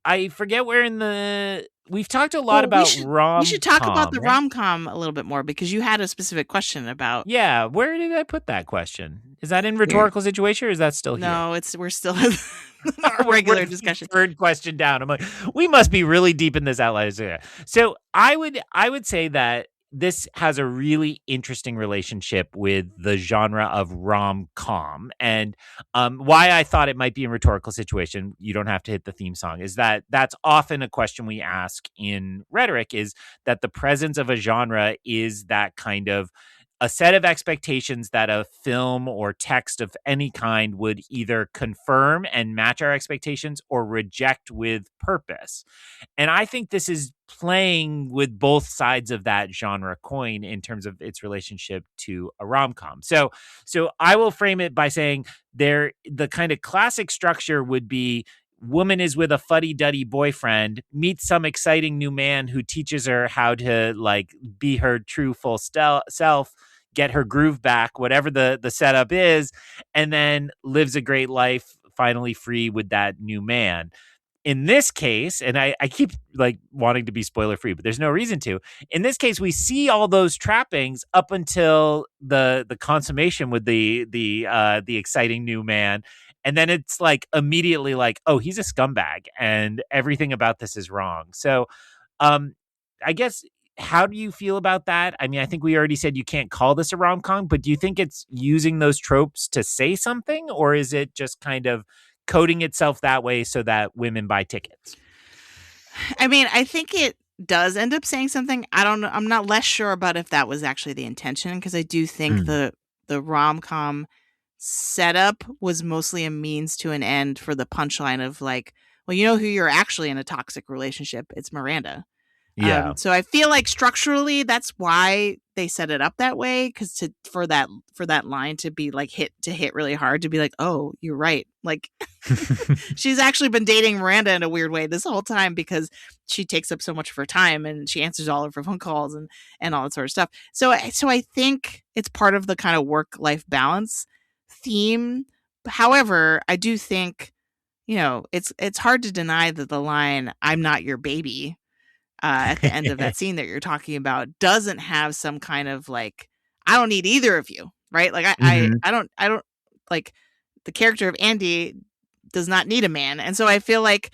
I forget where we've talked a lot Well, about we should talk about rom-com, the right? rom-com a little bit more because you had a specific question about. Yeah, where did I put that question? Is that in Weird. rhetorical situation, or is that still here? No, we're still in our regular discussion. Third question down. I'm like, we must be really deep in this Outliers. So I would say that this has a really interesting relationship with the genre of rom-com. And why I thought it might be in rhetorical situation, you don't have to hit the theme song, is that's often a question we ask in rhetoric, is that the presence of a genre is that kind of a set of expectations that a film or text of any kind would either confirm and match our expectations or reject with purpose. And I think this is playing with both sides of that genre coin in terms of its relationship to a rom-com. So I will frame it by saying the kind of classic structure would be: woman is with a fuddy-duddy boyfriend, meets some exciting new man who teaches her how to like be her true full self, get her groove back, whatever the setup is, and then lives a great life, finally free with that new man. In this case, and I keep like wanting to be spoiler free, but there's no reason to. In this case, we see all those trappings up until the consummation with the exciting new man. And then it's like immediately like, oh, he's a scumbag and everything about this is wrong. So I guess, how do you feel about that? I mean, I think we already said you can't call this a rom-com, but do you think it's using those tropes to say something, or is it just kind of coding itself that way so that women buy tickets? I mean, I think it does end up saying something. I don't know. I'm not less sure about if that was actually the intention, because I do think the rom-com setup was mostly a means to an end for the punchline of like, well, you know who you're actually in a toxic relationship? It's Miranda. Yeah. So I feel like structurally that's why they set it up that way, because for that line to be like hit really hard, to be like, oh, you're right. Like she's actually been dating Miranda in a weird way this whole time, because she takes up so much of her time and she answers all of her phone calls and all that sort of stuff. So I think it's part of the kind of work-life balance theme. However, I do think, it's hard to deny that the line "I'm not your baby" at the end of that scene that you're talking about doesn't have some kind of like, I don't need either of you, right? Like I don't like, the character of Andy does not need a man. And so I feel like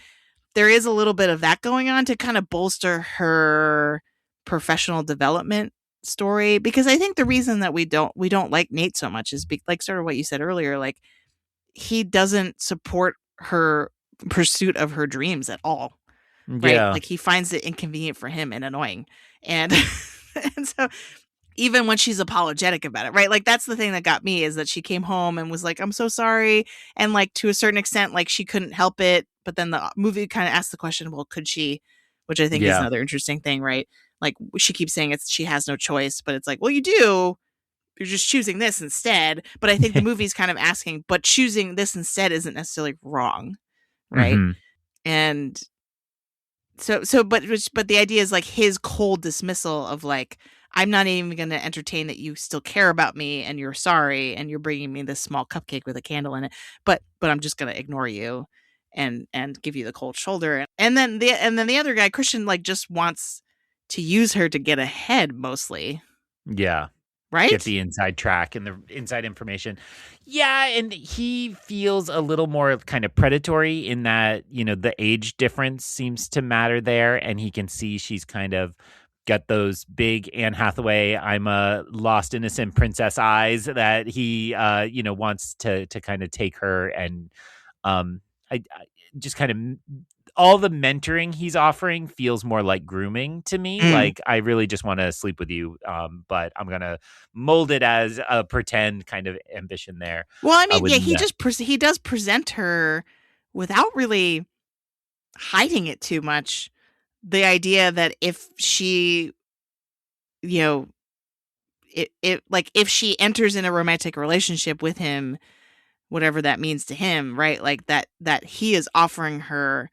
there is a little bit of that going on to kind of bolster her professional development story, because I think the reason that we don't like Nate so much is like sort of what you said earlier, like he doesn't support her pursuit of her dreams at all. Right? Yeah. Like he finds it inconvenient for him and annoying. And and so even when she's apologetic about it, right? Like that's the thing that got me, is that she came home and was like, I'm so sorry. And like to a certain extent, like she couldn't help it. But then the movie kind of asked the question, well, could she? Which I think is another interesting thing, right? Like she keeps saying she has no choice, but it's like, well, you do. You're just choosing this instead. But I think the movie's kind of asking, but choosing this instead isn't necessarily wrong, right? And but the idea is like his cold dismissal of like, I'm not even going to entertain that you still care about me and you're sorry and you're bringing me this small cupcake with a candle in it, but I'm just going to ignore you and give you the cold shoulder. And then the other guy, Christian, like just wants to use her to get ahead mostly. Yeah. Right? Get the inside track and the inside information. Yeah, and he feels a little more kind of predatory in that, the age difference seems to matter there, and he can see she's kind of got those big Anne Hathaway, I'm a lost innocent princess eyes that he, wants to kind of take her. And I just kind of all the mentoring he's offering feels more like grooming to me. Mm. Like, I really just want to sleep with you, but I'm gonna mold it as a pretend kind of ambition there. Well, I mean, With yeah, he does present her without really hiding it too much. The idea that if she, you know, if she enters in a romantic relationship with him, whatever that means to him, right? Like that he is offering her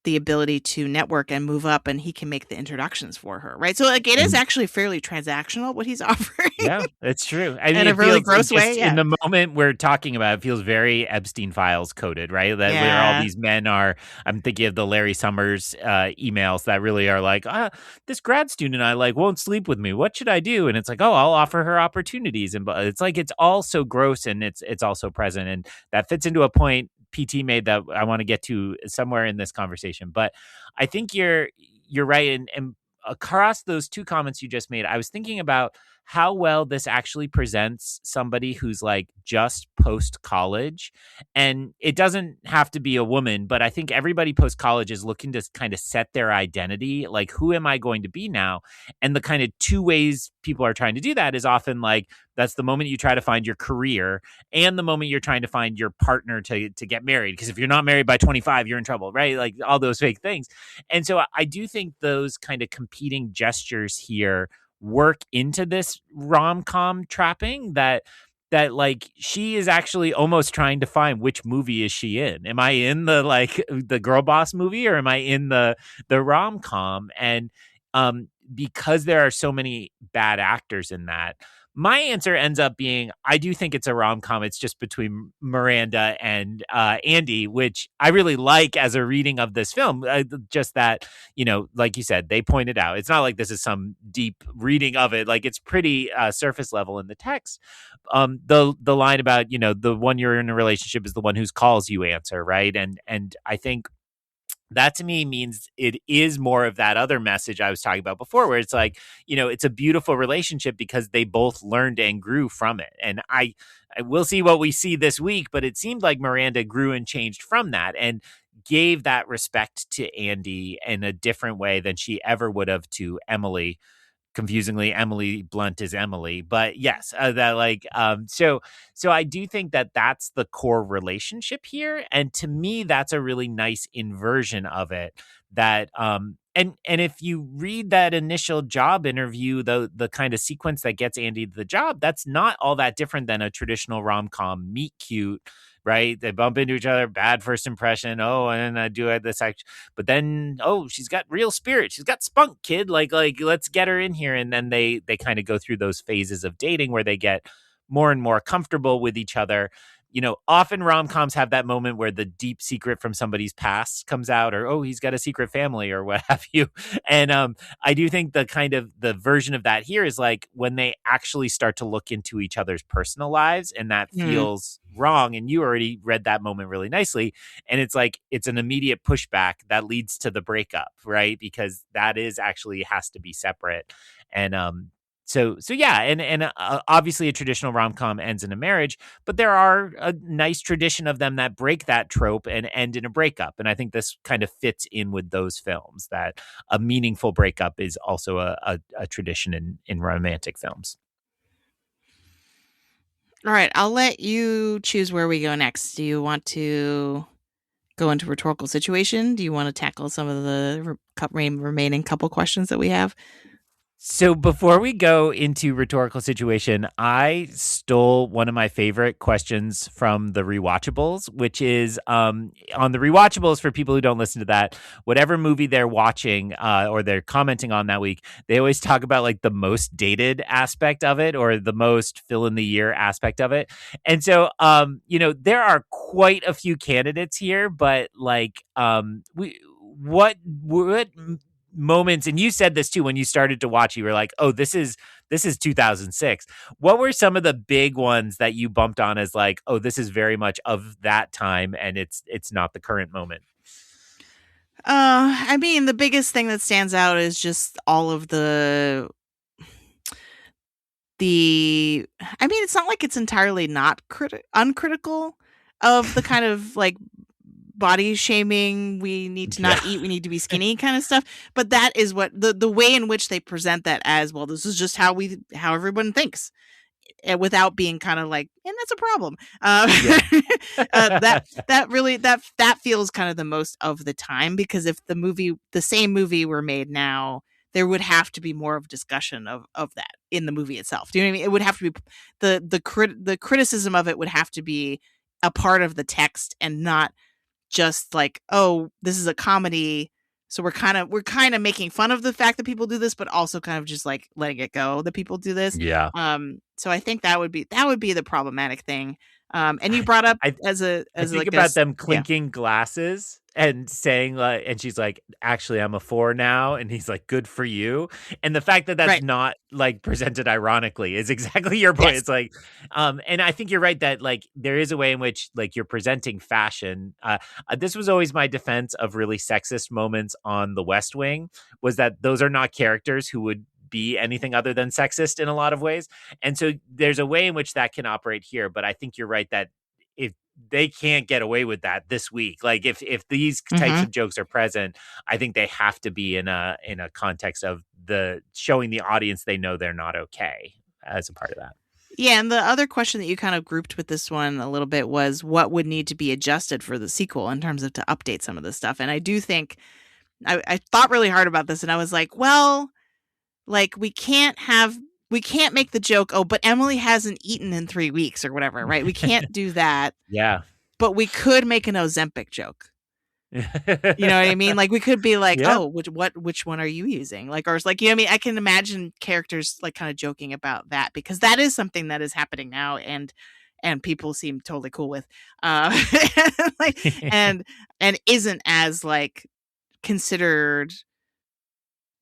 the ability to network and move up, and he can make the introductions for her, right? So like it is and actually fairly transactional what he's offering. Yeah, it's true. I mean, In a it really feels gross way. just in Yeah. the moment we're talking about, it feels very Epstein Files coded, right? That where all Yeah. these men are. I'm thinking of the Larry Summers emails that really are like, this grad student I like won't sleep with me. What should I do? And it's like, oh, I'll offer her opportunities, and it's like it's all so gross, and it's also present, and that fits into a point PT made that I want to get to somewhere in this conversation. But I think you're right, and across those two comments you just made, I was thinking about how well this actually presents somebody who's like just post college. And it doesn't have to be a woman, but I think everybody post college is looking to kind of set their identity. Like, who am I going to be now? And the kind of two ways people are trying to do that is often like, that's the moment you try to find your career and the moment you're trying to find your partner to get married. Because if you're not married by 25, you're in trouble, right? Like all those fake things. And so I do think those kind of competing gestures here work into this rom-com trapping that like she is actually almost trying to find which movie is she in. Am I in the girl boss movie, or am I in the rom-com? And because there are so many bad actors in that, my answer ends up being, I do think it's a rom-com. It's just between Miranda and Andy, which I really like as a reading of this film. Just that, like you said, they pointed out, it's not like this is some deep reading of it. Like, it's pretty surface level in the text. The line about, the one you're in a relationship is the one whose calls you answer, right? And I think that to me means it is more of that other message I was talking about before, where it's like, it's a beautiful relationship because they both learned and grew from it. And I will see what we see this week, but it seemed like Miranda grew and changed from that and gave that respect to Andy in a different way than she ever would have to Emily. Confusingly, Emily Blunt is Emily, but yes, that like so I do think that that's the core relationship here, and to me that's a really nice inversion of it. That and if you read that initial job interview, the kind of sequence that gets Andy the job, that's not all that different than a traditional rom-com meet cute, right? They bump into each other, bad first impression. Oh, and I do this action, but then, oh, she's got real spirit. She's got spunk, kid. Like let's get her in here. And then they kind of go through those phases of dating where they get more and more comfortable with each other. Often rom-coms have that moment where the deep secret from somebody's past comes out, or, oh, he's got a secret family or what have you. And I do think the version of that here is like when they actually start to look into each other's personal lives, and that Mm. feels wrong. And you already read that moment really nicely. And it's like, it's an immediate pushback that leads to the breakup, right? Because that is actually has to be separate. And so yeah, and obviously a traditional rom-com ends in a marriage, but there are a nice tradition of them that break that trope and end in a breakup. And I think this kind of fits in with those films, that a meaningful breakup is also a tradition in romantic films. All right, I'll let you choose where we go next. Do you want to go into rhetorical situation? Do you want to tackle some of the remaining couple questions that we have? So before we go into rhetorical situation, I stole one of my favorite questions from the rewatchables, which is on the rewatchables, for people who don't listen to that, whatever movie they're watching or they're commenting on that week, they always talk about like the most dated aspect of it or the most fill in the year aspect of it. And so, there are quite a few candidates here, but like what moments, and you said this too when you started to watch, you were like, oh, this is 2006. What were some of the big ones that you bumped on as like, oh, this is very much of that time and it's not the current moment? I mean, the biggest thing that stands out is just all of I mean, it's not like it's entirely not uncritical of the kind of like body shaming, we need to not eat, we need to be skinny kind of stuff. But that is what the way in which they present that as, well, this is just how everyone thinks, without being kind of like, and that's a problem. That really that feels kind of the most of the time, because if the same movie were made now, there would have to be more of discussion of that in the movie itself. Do you know what I mean? It would have to be the criticism of it would have to be a part of the text, and not just like, oh, this is a comedy, so we're kind of making fun of the fact that people do this, but also kind of just like letting it go that people do this. Yeah. So I think that would be the problematic thing. And you brought up I think like about them clinking glasses and saying like, and she's like, actually, I'm a 4 now. And he's like, good for you. And the fact that that's Right. not like presented ironically is exactly your point. Yes. It's like, and I think you're right that like there is a way in which like you're presenting fashion. This was always my defense of really sexist moments on The West Wing, was that those are not characters who would be anything other than sexist in a lot of ways. And so there's a way in which that can operate here. But I think you're right that if they can't get away with that this week, like if these types of jokes are present, I think they have to be in a context of the showing the audience they know they're not okay as a part of that. Yeah, and the other question that you kind of grouped with this one a little bit was what would need to be adjusted for the sequel in terms of to update some of this stuff. And I do think I thought really hard about this, and I was like, well, like we can't make the joke, oh, but Emily hasn't eaten in 3 weeks or whatever, right? We can't do that. Yeah. But we could make an Ozempic joke. You know what I mean? Like we could be like, oh, which one are you using? Like, or it's like, you know what I mean? I can imagine characters like kind of joking about that, because that is something that is happening now, and people seem totally cool with, like, and isn't as like considered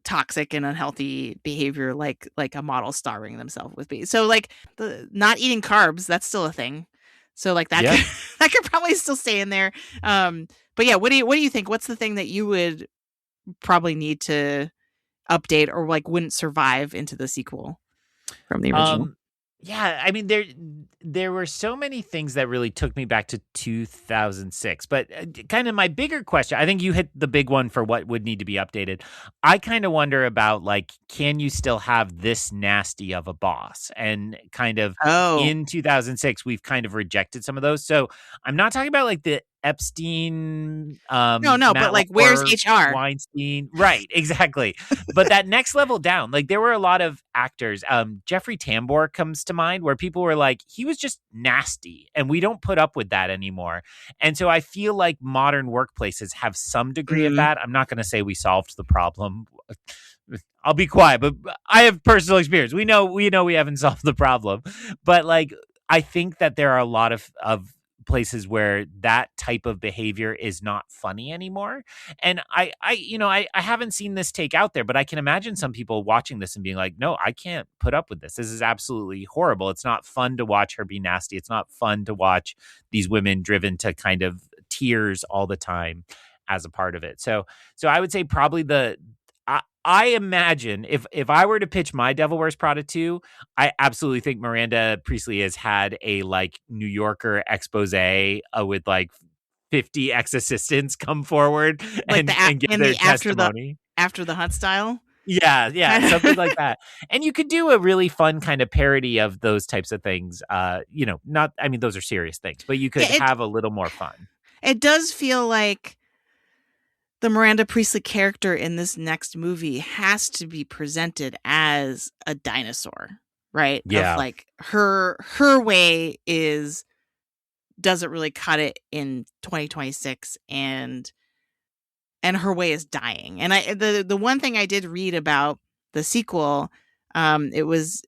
toxic and unhealthy behavior like a model starring themselves with me. So like the not eating carbs, that's still a thing. So like that that could probably still stay in there. But yeah, what do you think? What's the thing that you would probably need to update, or like wouldn't survive into the sequel from the original? Yeah, I mean there were so many things that really took me back to 2006. But kind of my bigger question, I think you hit the big one for what would need to be updated. I kind of wonder about like, can you still have this nasty of a boss? And kind of in 2006, we've kind of rejected some of those. So I'm not talking about like the Epstein, no, but like, where's HR? Weinstein, right? Exactly. But that next level down, like there were a lot of actors. Jeffrey Tambor comes to mind, where people were like, he was just nasty, and we don't put up with that anymore. And so I feel like modern workplaces have some degree of that. I'm not going to say we solved the problem. I'll be quiet, but I have personal experience. We know we haven't solved the problem, but like I think that there are a lot of places where that type of behavior is not funny anymore. And I haven't seen this take out there, but I can imagine some people watching this and being like, no, I can't put up with this. This is absolutely horrible. It's not fun to watch her be nasty. It's not fun to watch these women driven to kind of tears all the time as a part of it. So I would say probably I imagine if I were to pitch my Devil Wears Prada 2, I absolutely think Miranda Priestly has had a like New Yorker expose with like 50 ex-assistants come forward like and give their testimony. After the Hunt style. Yeah, something like that. And you could do a really fun kind of parody of those types of things. Those are serious things, but you could have a little more fun. It does feel like the Miranda Priestly character in this next movie has to be presented as a dinosaur, right? Yeah. Of like her way doesn't really cut it in 2026, and her way is dying. And the one thing I did read about the sequel, it was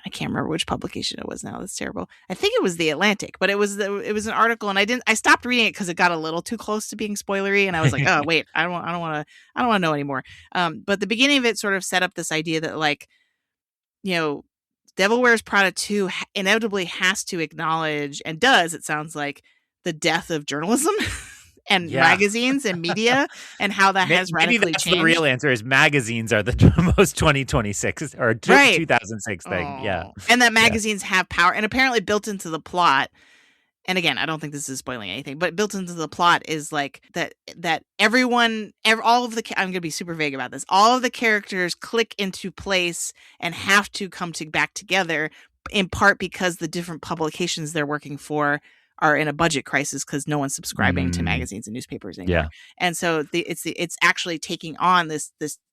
I can't remember which publication it was now. That's terrible. I think it was The Atlantic, but it was an article, and I stopped reading it because it got a little too close to being spoilery, and I was like, oh wait, I don't want to know anymore. But the beginning of it sort of set up this idea that like, you know, Devil Wears Prada 2 inevitably has to acknowledge, and does, it sounds like, the death of journalism. and magazines and media and how that has Maybe radically that's changed. the real answer is magazines are the most 2026 or 2006 thing. Yeah. And that magazines have power, and apparently built into the plot. And again, I don't think this is spoiling anything, but built into the plot is like that everyone, all of the, I'm going to be super vague about this. All of the characters click into place and have to come back together, in part because the different publications they're working for are in a budget crisis because no one's subscribing to magazines and newspapers anymore. Yeah. And so it's actually taking on this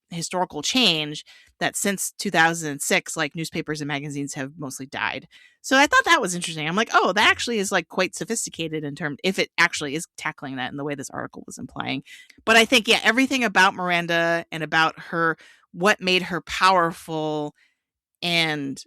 historical change that since 2006, like newspapers and magazines have mostly died. So I thought that was interesting. I'm like, oh, that actually is like quite sophisticated in terms, if it actually is tackling that in the way this article was implying. But I think, yeah, everything about Miranda and about her, what made her powerful, and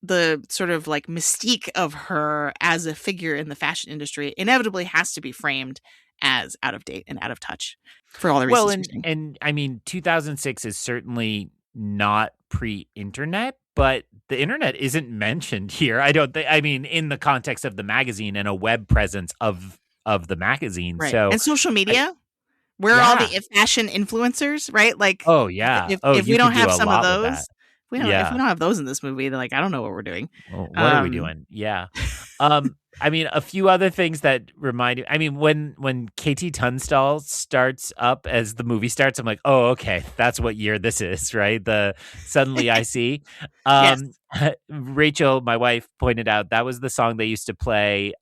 the sort of like mystique of her as a figure in the fashion industry inevitably has to be framed as out of date and out of touch for all the reasons. Well, and I mean, 2006 is certainly not pre-internet, but the internet isn't mentioned here. I don't think. I mean, in the context of the magazine and a web presence of the magazine, right. So and social media. Where are all the fashion influencers, right? Like, if we don't have some of those, if we don't have those in this movie, then like, I don't know what we're doing. Well, what are we doing? Yeah. I mean, a few other things that remind you. I mean, when KT Tunstall starts up as the movie starts, I'm like, oh, okay, that's what year this is, right? The Suddenly I See. Yes. Rachel, my wife, pointed out that was the song they used to play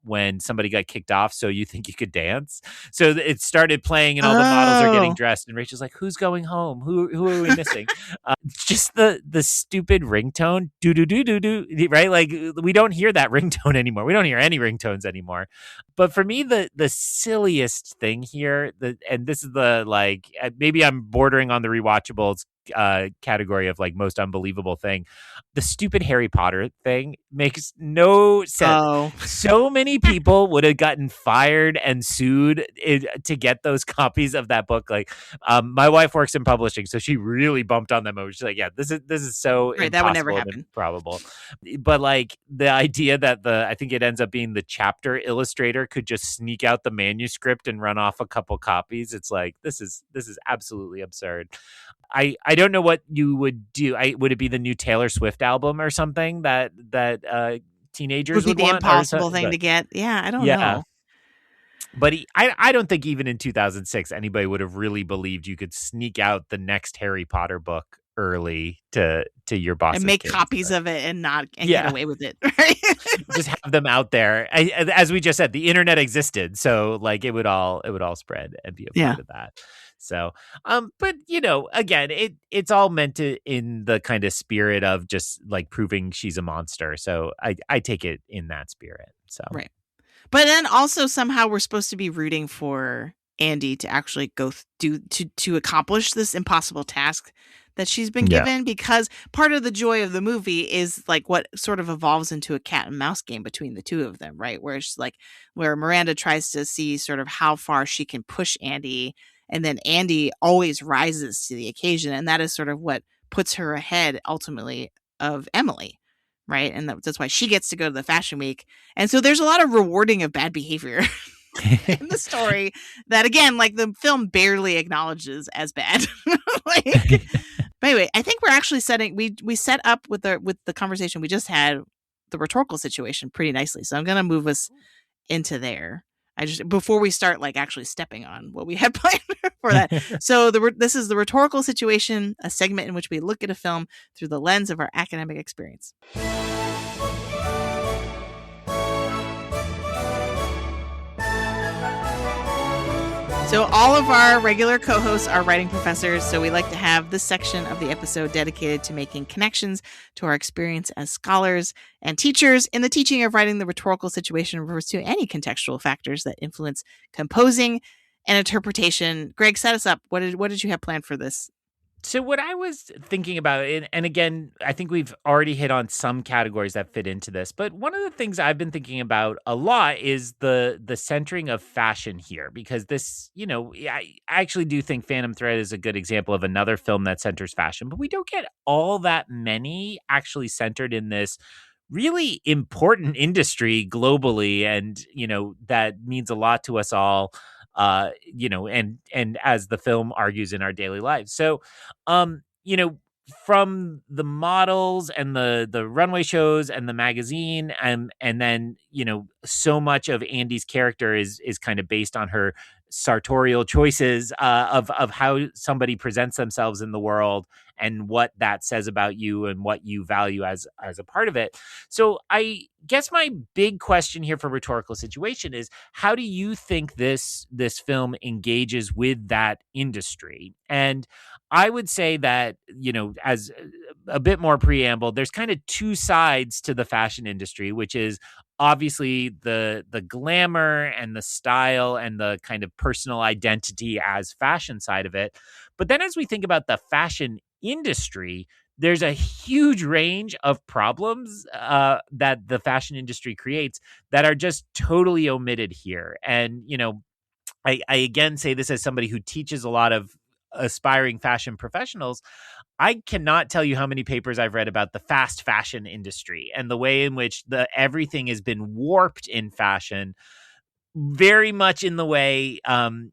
when somebody got kicked off. So You Think You Could Dance. So it started playing, and all the models are getting dressed, and Rachel's like, "Who's going home? Who are we missing?" Just the stupid ringtone, do do do do do, right? Like, we don't hear that ringtone anymore. We don't hear any ringtones anymore. But for me, the silliest thing here, and this is the like, maybe I'm bordering on the rewatchables category of like most unbelievable thing. The stupid Harry Potter thing makes no sense. So many people would have gotten fired and sued to get those copies of that book. Like, my wife works in publishing, so she really bumped on them. She's like, yeah, this is so impossible, that would never happen. Improbable. But like the idea that I think it ends up being the chapter illustrator could just sneak out the manuscript and run off a couple copies. It's like, this is absolutely absurd. I don't know what you would do. Would it be the new Taylor Swift album or something that teenagers would be the want? Impossible thing to get. Yeah, I don't know. But I don't think even in 2006 anybody would have really believed you could sneak out the next Harry Potter book early to your boss and make copies of it and get away with it. Right? Just have them out there. As we just said, the internet existed, so like it would all spread and be a part of that. So, but you know, again, it's all meant to in the kind of spirit of just like proving she's a monster. So I take it in that spirit. So right, but then also somehow we're supposed to be rooting for Andy to actually go to accomplish this impossible task that she's been given, because part of the joy of the movie is like what sort of evolves into a cat and mouse game between the two of them, right? Where it's like where Miranda tries to see sort of how far she can push Andy. And then Andy always rises to the occasion. And that is sort of what puts her ahead ultimately of Emily, right? And that's why she gets to go to the fashion week. And so there's a lot of rewarding of bad behavior in the story that, again, like the film barely acknowledges as bad. But anyway, I think we're actually we set up with the conversation we just had, the rhetorical situation pretty nicely. So I'm going to move us into there. Before we start like actually stepping on what we had planned for that. So this is the rhetorical situation, a segment in which we look at a film through the lens of our academic experience. So all of our regular co-hosts are writing professors, so we like to have this section of the episode dedicated to making connections to our experience as scholars and teachers in the teaching of writing. The rhetorical situation refers to any contextual factors that influence composing and interpretation. Greg, set us up. What did you have planned for this? So what I was thinking about, and again, I think we've already hit on some categories that fit into this, but one of the things I've been thinking about a lot is the centering of fashion here, because this, you know, I actually do think Phantom Thread is a good example of another film that centers fashion, but we don't get all that many actually centered in this really important industry globally, and that means a lot to us all, and as the film argues, in our daily lives. So from the models and the runway shows and the magazine, and then so much of Andy's character is kind of based on her sartorial choices, of how somebody presents themselves in the world, and what that says about you and what you value as a part of it. So I guess my big question here for rhetorical situation is, how do you think this film engages with that industry? And I would say that, as a bit more preamble, there's kind of two sides to the fashion industry, which is obviously the glamour and the style and the kind of personal identity as fashion side of it. But then as we think about the fashion industry, there's a huge range of problems that the fashion industry creates that are just totally omitted here. And, I again say this as somebody who teaches a lot of aspiring fashion professionals. I cannot tell you how many papers I've read about the fast fashion industry and the way in which everything has been warped in fashion, very much in the way, that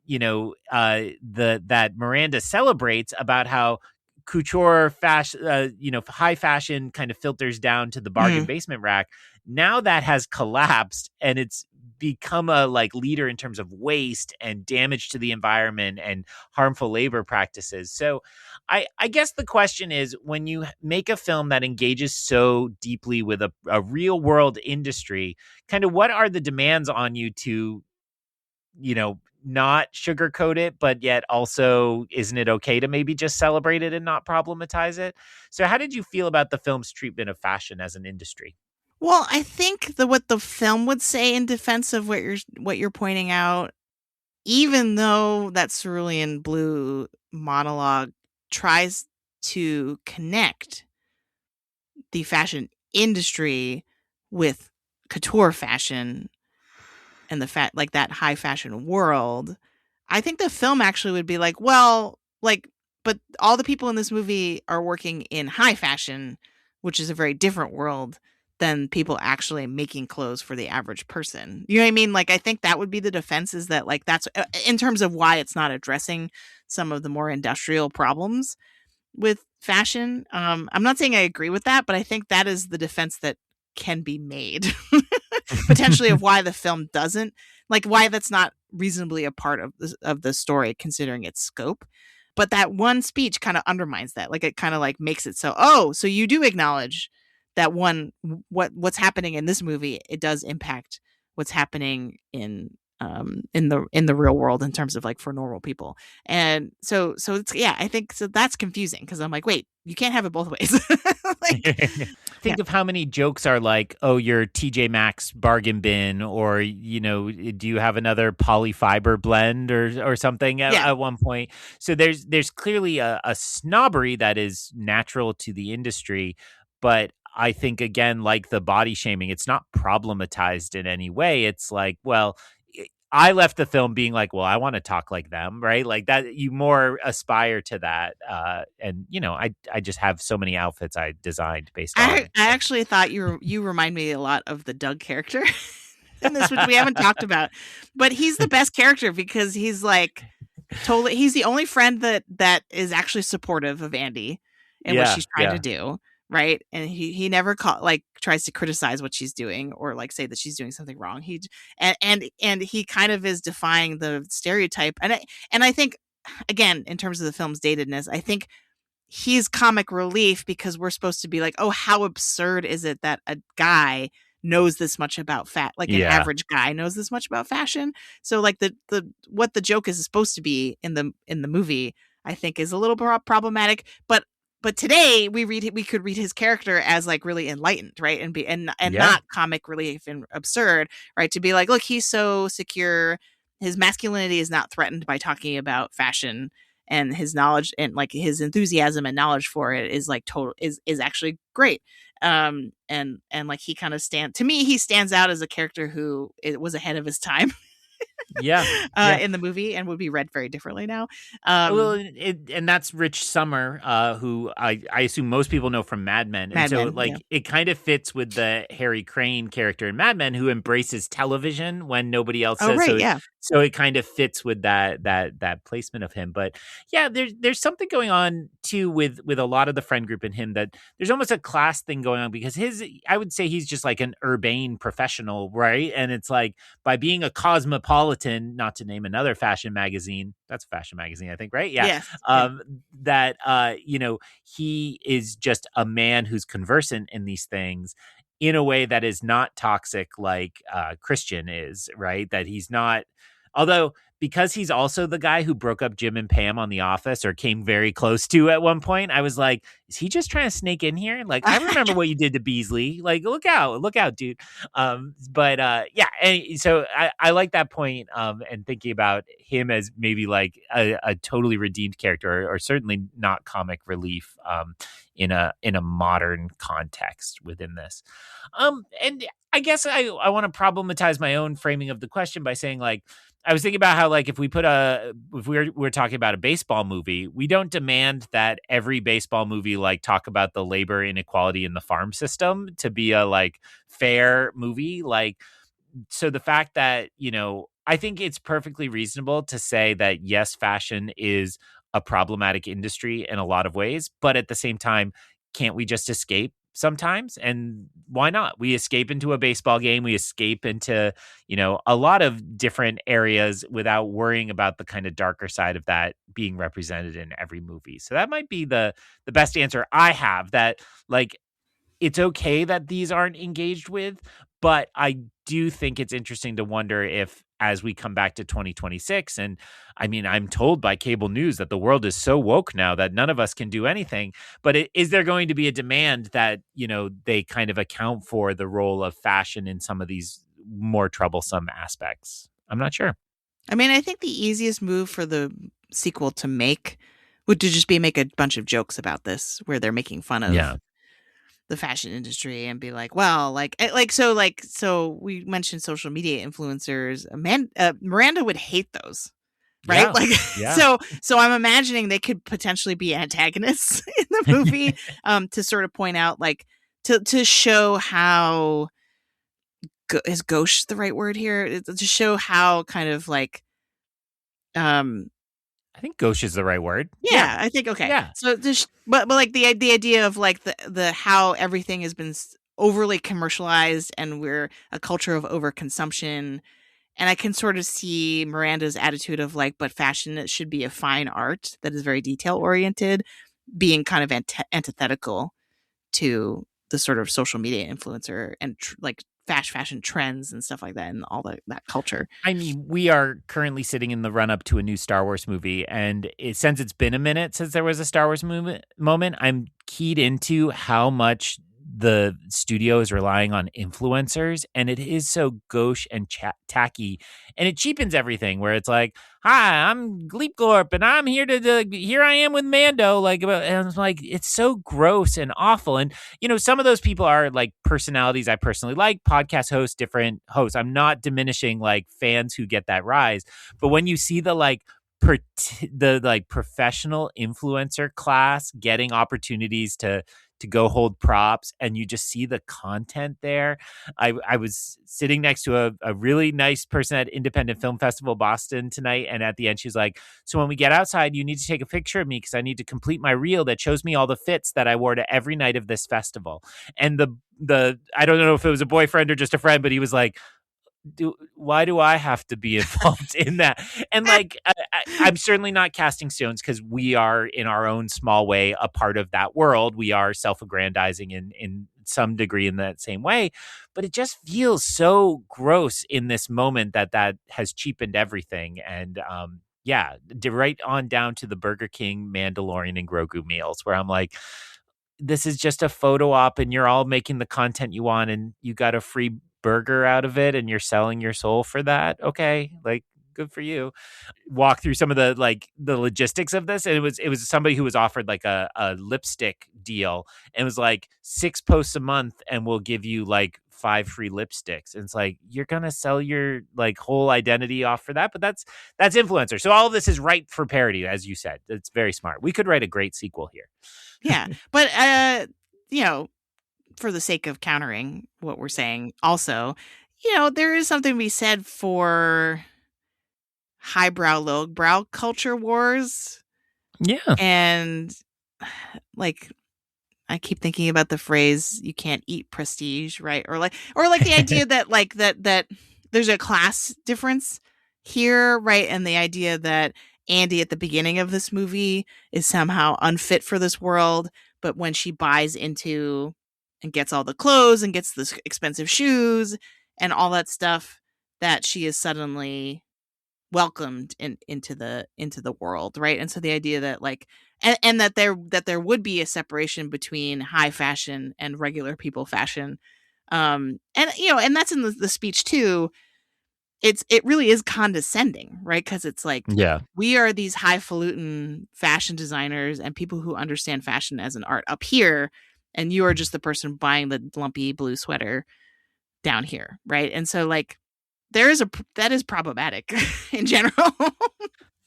Miranda celebrates, about how couture fashion, high fashion kind of filters down to the bargain basement rack. Now that has collapsed, and it's become a leader in terms of waste and damage to the environment and harmful labor practices. So I guess the question is, when you make a film that engages so deeply with a real world industry, kind of what are the demands on you to, not sugarcoat it, but yet also, isn't it okay to maybe just celebrate it and not problematize it? So how did you feel about the film's treatment of fashion as an industry? Well, I think what the film would say in defense of what you're pointing out, even though that cerulean blue monologue tries to connect the fashion industry with couture fashion and that high fashion world, I think the film actually would be like, well, but all the people in this movie are working in high fashion, which is a very different world than people actually making clothes for the average person. You know what I mean? I think that would be the defense, is that that's in terms of why it's not addressing some of the more industrial problems with fashion. I'm not saying I agree with that, but I think that is the defense that can be made potentially of why the film doesn't, why that's not reasonably a part of the story, considering its scope. But that one speech kind of undermines that. It kind of makes it so you do acknowledge that what's happening in this movie, it does impact what's happening in the real world in terms of for normal people. And so it's, yeah, I think so that's confusing, because I'm wait, you can't have it both ways. Think of how many jokes are oh, your TJ Maxx bargain bin, or do you have another polyfiber blend or something at one point? So there's clearly a snobbery that is natural to the industry, but I think, again, the body shaming, it's not problematized in any way. It's well, I left the film being well, I want to talk like them, right? That, you more aspire to that. And I just have so many outfits I designed based on it. I actually thought you remind me a lot of the Doug character in this, which we haven't talked about, but he's the best character, because he's totally, he's the only friend that is actually supportive of Andy and what she's trying to do. Right. And he never tries to criticize what she's doing, or say that she's doing something wrong. And he kind of is defying the stereotype. And I think, again, in terms of the film's datedness, I think he's comic relief, because we're supposed to be oh, how absurd is it that a guy knows this much about an average guy knows this much about fashion. So the what the joke is supposed to be in the movie, I think, is a little problematic. But today we could read his character as really enlightened, right? And not comic relief and absurd, right? To be look, he's so secure. His masculinity is not threatened by talking about fashion, and his knowledge and his enthusiasm and knowledge for it is total is actually great. And he kind of he stands out as a character who was ahead of his time. Yeah. Yeah. in the movie and would be read very differently now. Well, and that's Rich Summer, who I assume most people know from Mad Men, and Mad so Men, yeah. like it kind of fits with the Harry Crane character in Mad Men, who embraces television when nobody else Oh, does. right, yeah. So it kind of fits with that placement of him. But yeah, there's something going on too with a lot of the friend group in him, that there's almost a class thing going on, because I would say he's just like an urbane professional, right? And it's like, by being a cosmopolitan, not to name another fashion magazine, that's a fashion magazine, I think, right? Yeah. Yes, yeah. That, he is just a man who's conversant in these things in a way that is not toxic like Christian is, right? That he's not, although, because he's also the guy who broke up Jim and Pam on The Office, or came very close to at one point, I was like, is he just trying to snake in here? Like, I remember what you did to Beasley. Like, look out, dude. Yeah. And so I like that point, and thinking about him as maybe like a totally redeemed character, or certainly not comic relief, in a modern context within this. And I guess I want to problematize my own framing of the question by saying, like, I was thinking about how, like, if we're talking about a baseball movie, we don't demand that every baseball movie like talk about the labor inequality in the farm system to be a like fair movie. Like, so the fact that, I think it's perfectly reasonable to say that yes, fashion is a problematic industry in a lot of ways, but at the same time, can't we just escape sometimes? And why not? We escape into a baseball game, we escape into, a lot of different areas without worrying about the kind of darker side of that being represented in every movie. So that might be the best answer I have, that like, it's okay that these aren't engaged with, but I do think it's interesting to wonder if, as we come back to 2026, and I mean, I'm told by cable news that the world is so woke now that none of us can do anything, but is there going to be a demand that, they kind of account for the role of fashion in some of these more troublesome aspects? I'm not sure. I mean, I think the easiest move for the sequel to make would to just be make a bunch of jokes about this, where they're making fun of the fashion industry and be like, well, so we mentioned social media influencers. Miranda would hate those, right? Yeah. Like, Yeah. so I'm imagining they could potentially be antagonists in the movie, to sort of point out, like, to show how is gauche the right word here? To show how kind of like, I think gauche is the right word. yeah, I think, okay. Yeah. So just, but like the idea of like the how everything has been overly commercialized, and we're a culture of overconsumption. And I can sort of see Miranda's attitude of like, but fashion, it should be a fine art that is very detail oriented, being kind of antithetical to the sort of social media influencer and like fashion trends and stuff like that, and all that culture. I mean, we are currently sitting in the run up to a new Star Wars movie, and since it's been a minute since there was a Star Wars moment, I'm keyed into how much the studio is relying on influencers, and it is so gauche and tacky, and it cheapens everything. Where it's like, "Hi, I'm Gleepglorp, and I'm here here I am with Mando." Like, and it's like, it's so gross and awful. And some of those people are like personalities I personally like, podcast hosts, different hosts. I'm not diminishing like fans who get that rise, but when you see the like the like professional influencer class getting opportunities to go hold props, and you just see the content there. I was sitting next to a really nice person at Independent Film Festival Boston tonight, and at the end she's like, so when we get outside, you need to take a picture of me because I need to complete my reel that shows me all the fits that I wore to every night of this festival. And the I don't know if it was a boyfriend or just a friend, but he was like, why do I have to be involved in that? And like, I'm certainly not casting stones, because we are in our own small way a part of that world. We are self-aggrandizing in some degree in that same way, but it just feels so gross in this moment that has cheapened everything. And yeah, right on down to the Burger King, Mandalorian, and Grogu meals, where I'm like, this is just a photo op, and you're all making the content you want, and you got a free burger out of it, and you're selling your soul for that. Okay, like, good for you. Walk through some of the like the logistics of this, and it was somebody who was offered like a lipstick deal, and it was like 6 posts a month, and we'll give you like 5 free lipsticks. And it's like, you're going to sell your like whole identity off for that. But that's influencer. So all of this is ripe for parody, as you said. It's very smart. We could write a great sequel here. Yeah. But, for the sake of countering what we're saying also, there is something to be said for highbrow, lowbrow culture wars. Yeah. And like, I keep thinking about the phrase, you can't eat prestige, right? Or like the idea that like that there's a class difference here, right? And the idea that Andy at the beginning of this movie is somehow unfit for this world, but when she buys into and gets all the clothes and gets the expensive shoes and all that stuff, that she is suddenly welcomed into the world, right? And so the idea that like and that there would be a separation between high fashion and regular people fashion, and that's in the speech too. It really is condescending, right? Because it's like, yeah, we are these highfalutin fashion designers and people who understand fashion as an art up here, and you are just the person buying the lumpy blue sweater down here, right? And so like that is problematic in general.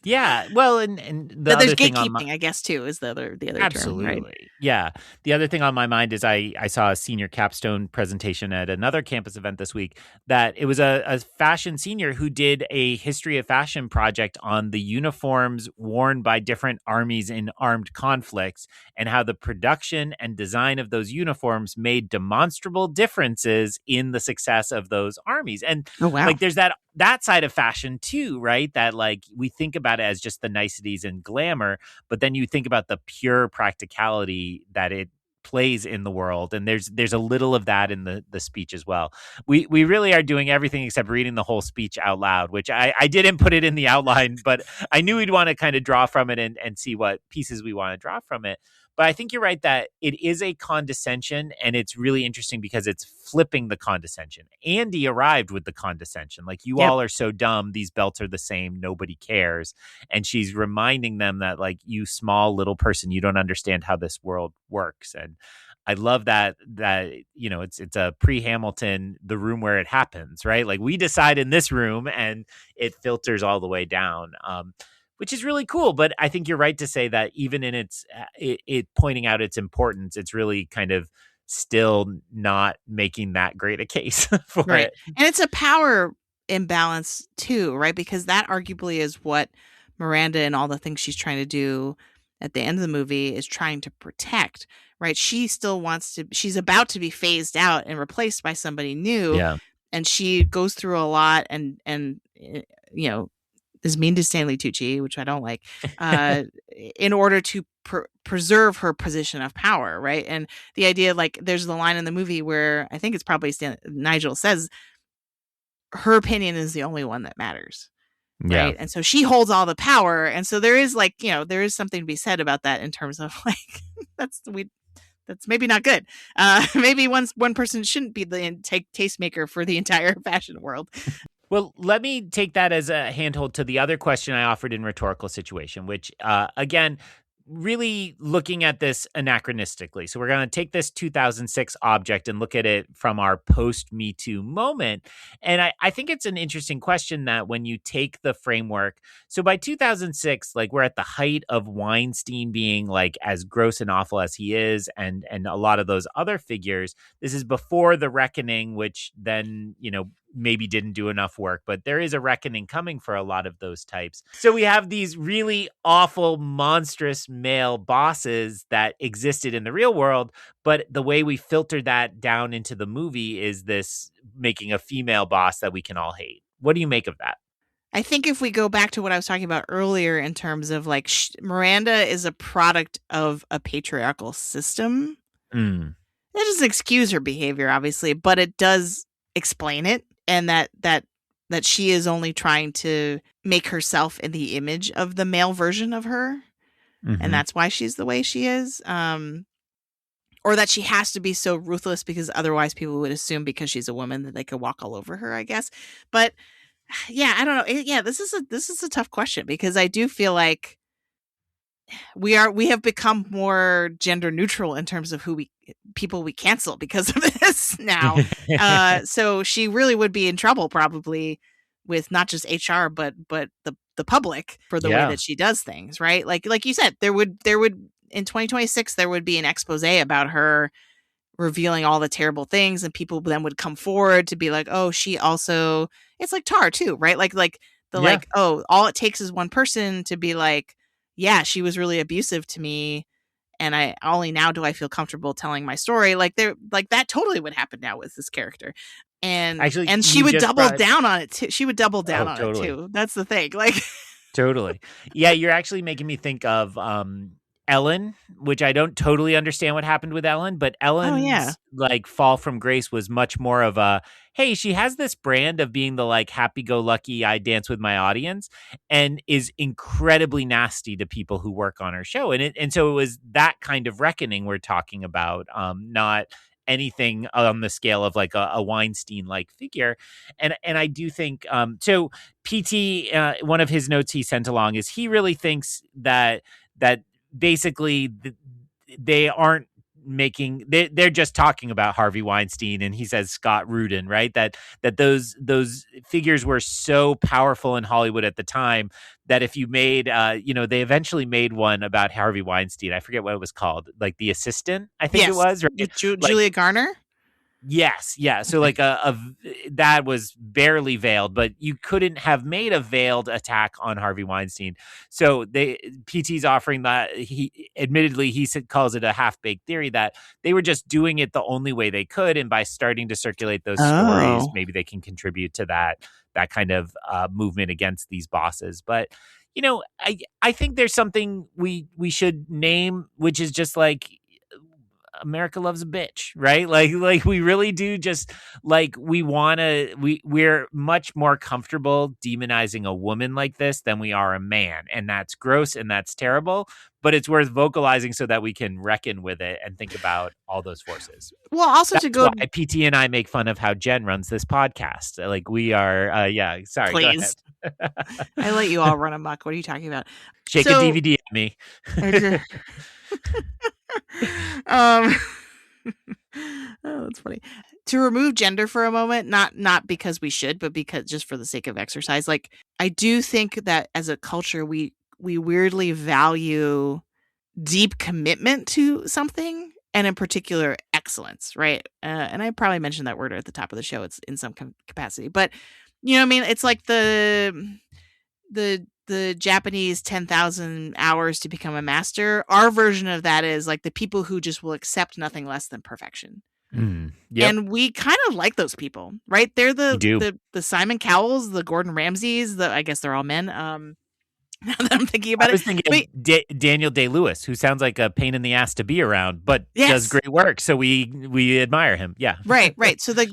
Yeah, well, and the But there's other thing gatekeeping, I guess, too, is the other absolutely, term, right? yeah. The other thing on my mind is I saw a senior capstone presentation at another campus event this week that it was a fashion senior who did a history of fashion project on the uniforms worn by different armies in armed conflicts and how the production and design of those uniforms made demonstrable differences in the success of those armies. And Oh, wow. like there's that side of fashion too, right? That like we think about it as just the niceties and glamour, but then you think about the pure practicality that it plays in the world, and there's a little of that in the speech as well. We really are doing everything except reading the whole speech out loud, which I didn't put it in the outline, but I knew we'd want to kind of draw from it and see what pieces we want to draw from it. But I think you're right that it is a condescension, and it's really interesting because it's flipping the condescension. Andy arrived with the condescension. Like, you all are so dumb. These belts are the same. Nobody cares. And she's reminding them that, like, you small little person, you don't understand how this world works. And I love that it's a pre-Hamilton, the room where it happens, right? Like, we decide in this room and it filters all the way down. Which is really cool. But I think you're right to say that even in it pointing out its importance, it's really kind of still not making that great a case for it. And it's a power imbalance too, right? Because that arguably is what Miranda and all the things she's trying to do at the end of the movie is trying to protect, right? She still she's about to be phased out and replaced by somebody new. Yeah. And she goes through a lot and is mean to Stanley Tucci, which I don't like, in order to preserve her position of power, right? And the idea, like, there's the line in the movie where I think it's probably Nigel says, her opinion is the only one that matters, right? Yeah. And so she holds all the power, and so there is there is something to be said about that in terms of like that's maybe not good. Maybe one person shouldn't be the tastemaker for the entire fashion world. Well, let me take that as a handhold to the other question I offered in Rhetorical Situation, which, again, really looking at this anachronistically. So we're going to take this 2006 object and look at it from our post-Me Too moment. And I think it's an interesting question that when you take the framework, so by 2006, like, we're at the height of Weinstein being like as gross and awful as he is, and a lot of those other figures. This is before The Reckoning, which then, maybe didn't do enough work, but there is a reckoning coming for a lot of those types. So we have these really awful, monstrous male bosses that existed in the real world, but the way we filtered that down into the movie is this making a female boss that we can all hate. What do you make of that? I think if we go back to what I was talking about earlier in terms of like Miranda is a product of a patriarchal system. That doesn't excuse her behavior, obviously, but it does explain it. And that she is only trying to make herself in the image of the male version of her. Mm-hmm. And that's why she's the way she is. Or that she has to be so ruthless because otherwise people would assume because she's a woman that they could walk all over her, I guess. But yeah, I don't know. Yeah, this is a tough question because I do feel like we have become more gender neutral in terms of people we cancel because of this now. So she really would be in trouble probably with not just HR but the public for the way that she does things, right? Like you said, there would in 2026 there would be an expose about her revealing all the terrible things, and people then would come forward to be like, oh, she also, it's like Tar too, right? Like oh, all it takes is one person to be like, yeah, she was really abusive to me, and I only now do I feel comfortable telling my story. Like that totally would happen now with this character. And actually, and she would double down on it too. She would double down on totally. it too. That's the thing. Like totally. Yeah, you're actually making me think of Ellen, which I don't totally understand what happened with Ellen, but Ellen's like fall from grace was much more of a, hey, she has this brand of being the like happy-go-lucky, I dance with my audience, and is incredibly nasty to people who work on her show. And so it was that kind of reckoning we're talking about, not anything on the scale of like a Weinstein-like figure. And I do think, so PT, one of his notes he sent along is he really thinks that basically they aren't making, they're just talking about Harvey Weinstein, and he says Scott Rudin, right? That those figures were so powerful in Hollywood at the time that if you made, they eventually made one about Harvey Weinstein. I forget what it was called, like The Assistant, I think it was, right? Julia Garner. Yes, yeah. So like that was barely veiled, but you couldn't have made a veiled attack on Harvey Weinstein. So PT's offering that, he admittedly calls it a half-baked theory that they were just doing it the only way they could, and by starting to circulate those stories, maybe they can contribute to that kind of movement against these bosses. But I think there's something we should name, which is just like, America loves a bitch, right? Like we really do, just like we're much more comfortable demonizing a woman like this than we are a man. And that's gross and that's terrible, but it's worth vocalizing so that we can reckon with it and think about all those forces. Well, also that's why PT and I make fun of how Jen runs this podcast. Like we are, sorry. Please. Go ahead. I let you all run amok. What are you talking about? Shake a DVD at me. Oh, that's funny. To remove gender for a moment, not because we should, but because just for the sake of exercise. Like, I do think that as a culture, we weirdly value deep commitment to something, and in particular, excellence, right? And I probably mentioned that word at the top of the show. It's in some capacity, but you know what I mean? It's like the Japanese 10,000 hours to become a master. Our version of that is like the people who just will accept nothing less than perfection. Yep. And we kind of like those people, right? They're the Simon Cowells, the Gordon Ramsays, I guess they're all men. Now that I'm thinking about I was thinking of Daniel Day-Lewis, who sounds like a pain in the ass to be around, but does great work. So we admire him. Yeah. Right. So like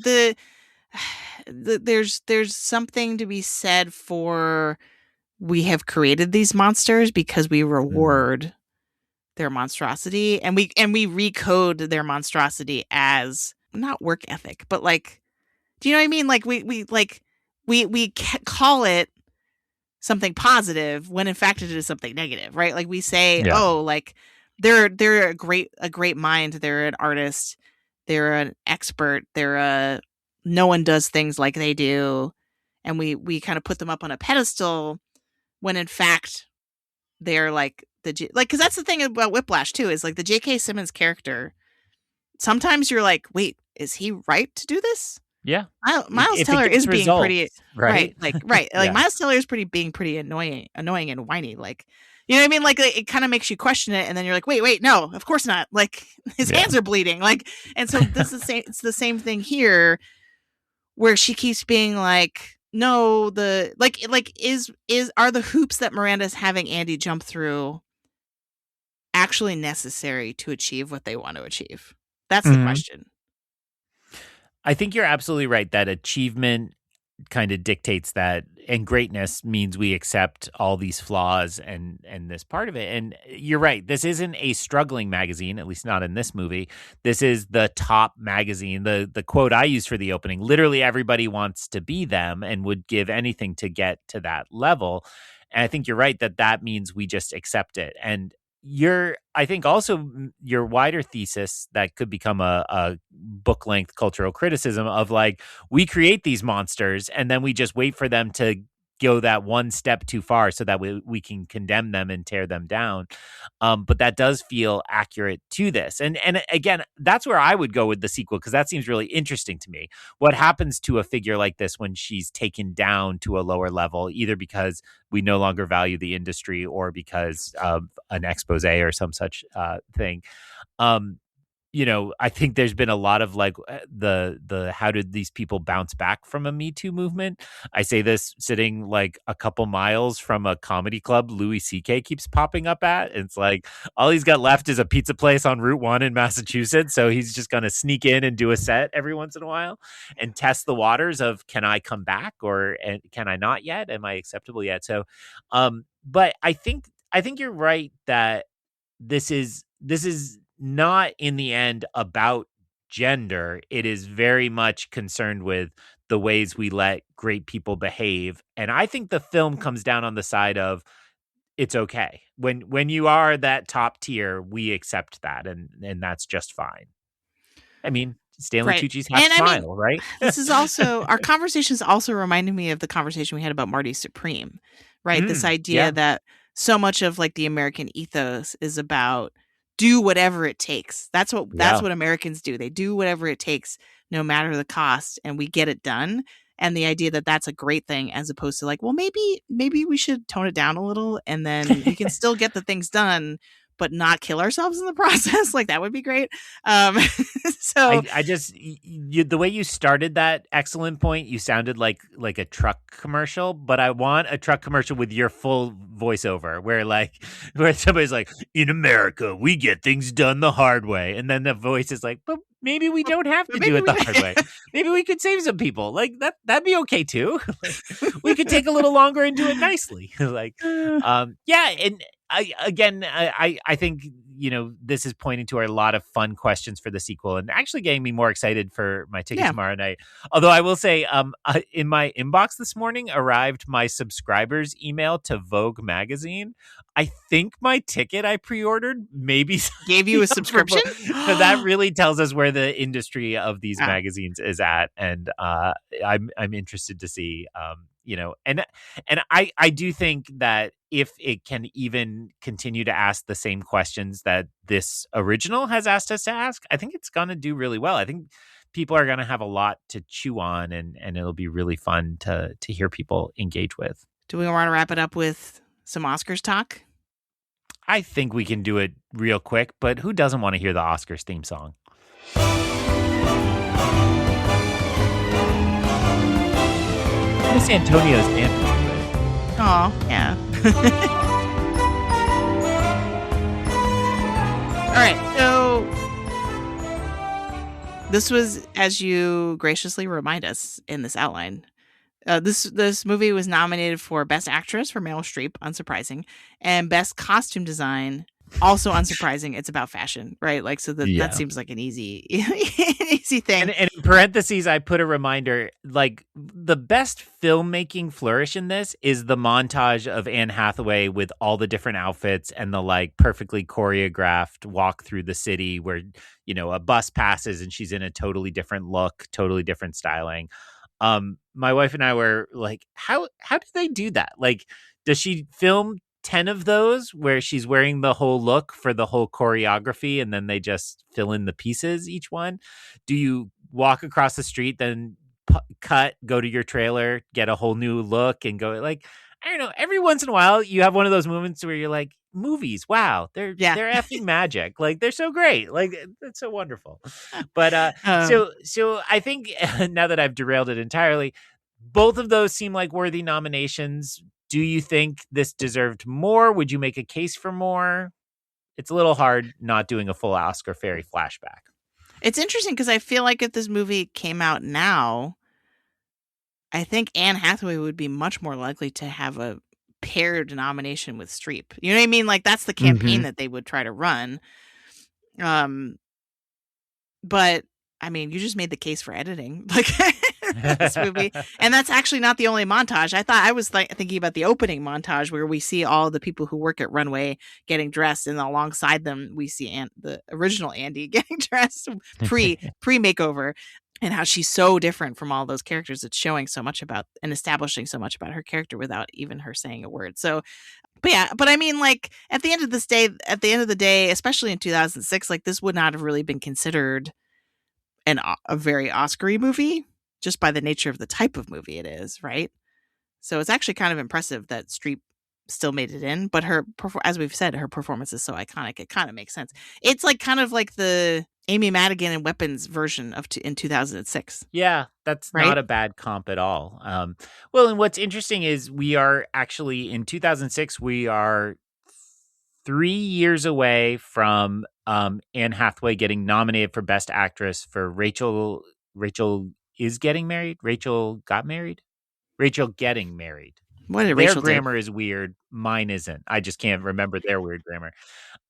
there's something to be said for, we have created these monsters because we reward their monstrosity, and we recode their monstrosity as not work ethic, but like, do you know what I mean? Like we call it something positive when in fact it is something negative, right? Like we say, oh, like they're a great mind, they're an artist, they're an expert, no one does things like they do, and we kind of put them up on a pedestal when in fact they're like because that's the thing about Whiplash too, is like the J.K. Simmons character, sometimes you're like, wait, is he right to do this? Yeah. Miles Teller is being pretty right. Like Miles Teller is being pretty annoying and whiny, like, you know what I mean? Like it kind of makes you question it, and then you're like, wait, no, of course not. Like his hands are bleeding, like, and so this is it's the same thing here, where she keeps being like, no, are the hoops that Miranda's having Andy jump through actually necessary to achieve what they want to achieve? That's the question. I think you're absolutely right that achievement kind of dictates that, and greatness means we accept all these flaws and this part of it. And you're right, this isn't a struggling magazine, at least not in this movie. This is the top magazine. The quote I used for the opening, literally everybody wants to be them and would give anything to get to that level. And I think you're right that means we just accept it. And I think also your wider thesis that could become a book length cultural criticism of like, we create these monsters and then we just wait for them to go that one step too far so that we can condemn them and tear them down. But that does feel accurate to this. And again, that's where I would go with the sequel, because that seems really interesting to me. What happens to a figure like this when she's taken down to a lower level, either because we no longer value the industry or because of an expose or some such thing. I think there's been a lot of like the how did these people bounce back from a Me Too movement? I say this sitting like a couple miles from a comedy club Louis C.K. keeps popping up at. It's like all he's got left is a pizza place on Route 1 in Massachusetts. So he's just going to sneak in and do a set every once in a while and test the waters of, can I come back or can I not yet? Am I acceptable yet? So, but I think you're right that this is not in the end about gender. It is very much concerned with the ways we let great people behave. And I think the film comes down on the side of, it's okay. When you are that top tier, we accept that, and that's just fine. I mean, Stanley Tucci's half smile, right? This is also, our conversations also reminded me of the conversation we had about Marty Supreme, right? This idea that so much of like the American ethos is about do whatever it takes. That's what Americans do. They do whatever it takes, no matter the cost, and we get it done. And the idea that that's a great thing, as opposed to like, well, maybe we should tone it down a little, and then we can still get the things done, but not kill ourselves in the process. Like that would be great. So I just, the way you started that excellent point, you sounded like a truck commercial, but I want a truck commercial with your full voiceover where somebody's like, in America, we get things done the hard way. And then the voice is like, but maybe we don't have to do it the hard way. Maybe we could save some people. Like that'd be okay too. We could take a little longer and do it nicely. Yeah. And I think, this is pointing to a lot of fun questions for the sequel and actually getting me more excited for my ticket tomorrow night. Although I will say, in my inbox this morning arrived my subscribers email to Vogue magazine. I think my ticket I pre-ordered maybe gave you a subscription. So that really tells us where the industry of these magazines is at. And I'm interested to see, and I do think that if it can even continue to ask the same questions that this original has asked us to ask, I think it's going to do really well. I think people are going to have a lot to chew on, and it'll be really fun to hear people engage with. Do we want to wrap it up with some Oscars talk? I think we can do it real quick, but who doesn't want to hear the Oscars theme song? Miss Antonio's dancing. Oh, yeah. All right, so this was, as you graciously remind us in this outline, this movie was nominated for Best Actress for Meryl Streep, unsurprising, and Best Costume Design, also unsurprising. It's about fashion, right? Like, so that seems like an easy thing. And in parentheses, I put a reminder, like the best filmmaking flourish in this is the montage of Anne Hathaway with all the different outfits and the like perfectly choreographed walk through the city where, a bus passes and she's in a totally different look, totally different styling. My wife and I were like, how do they do that? Like, does she film 10 of those where she's wearing the whole look for the whole choreography and then they just fill in the pieces each one? Do you walk across the street, then cut, go to your trailer, get a whole new look and go like, I don't know, every once in a while you have one of those moments where you're like, movies, wow, they're effing magic. Like they're so great. Like it's so wonderful. But so I think now that I've derailed it entirely, both of those seem like worthy nominations. Do you think this deserved more? Would you make a case for more? It's a little hard not doing a full Oscar Fairy flashback. It's interesting because I feel like if this movie came out now, I think Anne Hathaway would be much more likely to have a paired nomination with Streep. You know what I mean? Like that's the campaign that they would try to run. But I mean, you just made the case for editing. Like this movie. And that's actually not the only montage. I was thinking about the opening montage where we see all the people who work at Runway getting dressed, and alongside them we see the original Andy getting dressed pre makeover, and how she's so different from all those characters. It's showing so much about and establishing so much about her character without even her saying a word. So but I mean, like, at the end of the day, especially in 2006, like, this would not have really been considered a very Oscar-y movie, just by the nature of the type of movie it is, right? So it's actually kind of impressive that Streep still made it in, but as we've said, her performance is so iconic, it kind of makes sense. It's like kind of like the Amy Madigan and Weapons version in 2006. Yeah, that's right? Not a bad comp at all. Well, and what's interesting is we are actually in 2006, we are 3 years away from Anne Hathaway getting nominated for Best Actress for Rachel is Getting Married? Rachel Got Married? Rachel Getting Married. What did Their Rachel grammar is weird. Mine isn't. I just can't remember their weird grammar.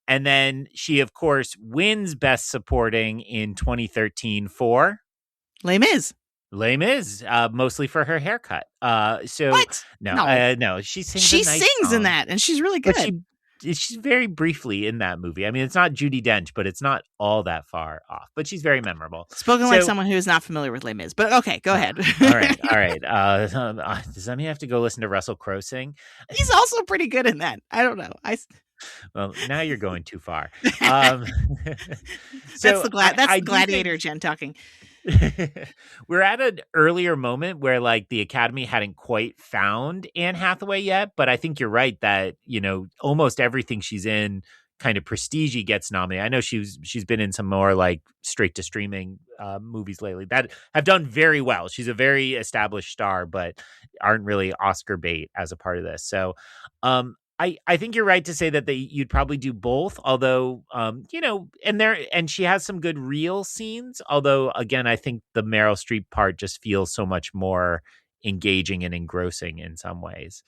And then she, of course, wins Best Supporting in 2013 for Les Mis. Les Mis, mostly for her haircut. So what? No, she sings song. In that, and she's really good. But she's very briefly in that movie. I mean, it's not Judi Dench, but it's not all that far off. But she's very memorable. Spoken like someone who is not familiar with Les Mis. But okay, go ahead. All right. Does that mean I have to go listen to Russell Crowe sing? He's also pretty good in that. I don't know. Well, now you're going too far. That's the Gladiator Jen talking. We're at an earlier moment where, like, the Academy hadn't quite found Anne Hathaway yet, but I think you're right that, almost everything she's in kind of prestige gets nominated. I know she's been in some more like straight to streaming movies lately that have done very well. She's a very established star, but aren't really Oscar bait as a part of this. So I think you're right to say that you'd probably do both, although, and she has some good real scenes. Although, again, I think the Meryl Streep part just feels so much more engaging and engrossing in some ways.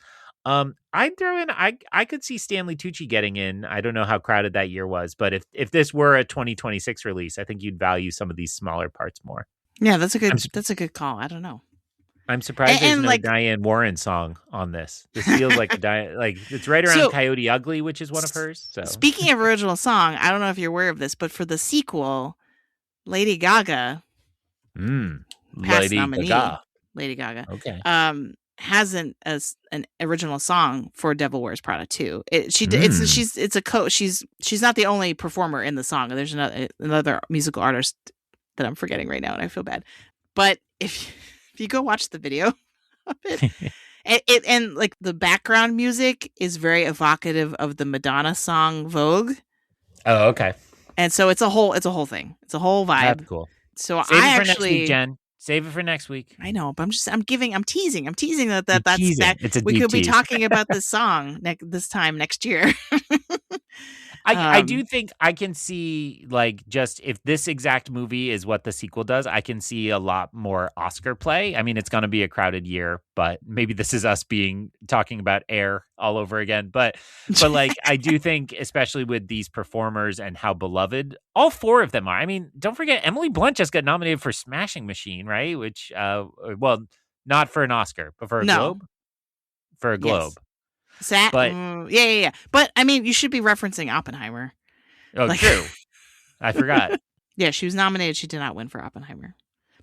I'd throw in, I could see Stanley Tucci getting in. I don't know how crowded that year was, but if this were a 2026 release, I think you'd value some of these smaller parts more. Yeah, that's a good call. I don't know. I'm surprised there's no Diane Warren song on this. This feels like it's right around Coyote Ugly, which is one of hers. So speaking of original song, I don't know if you're aware of this, but for the sequel, Lady Gaga, Lady Gaga, okay, has an original song for Devil Wears Prada 2. She's not the only performer in the song. There's another musical artist that I'm forgetting right now, and I feel bad. But if you go watch the video of it, and like the background music is very evocative of the Madonna song Vogue. Oh, okay. And so it's a whole thing. It's a whole vibe. That's cool. So Save it for next week, Jen. Save it for next week. I know, but I'm teasing that we could be talking about this song this time next year. I do think I can see, like, just if this exact movie is what the sequel does, I can see a lot more Oscar play. I mean, it's going to be a crowded year, but maybe this is us talking about Air all over again. But like, I do think, especially with these performers and how beloved all four of them are. I mean, don't forget, Emily Blunt just got nominated for Smashing Machine, right? Which, not for an Oscar, but for a Globe. For a Globe. Yes. Yeah. But I mean, you should be referencing Oppenheimer. Oh, true. I forgot. Yeah, she was nominated. She did not win for Oppenheimer.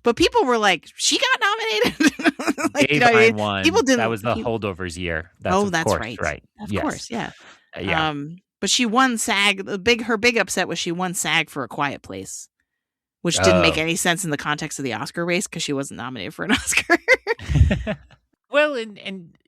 But people were like, she got nominated. Dave won. People didn't. That was the holdovers year. That's course, right. Of course, yeah. But she won SAG. Her big upset was she won SAG for A Quiet Place, which didn't make any sense in the context of the Oscar race because she wasn't nominated for an Oscar. Well, and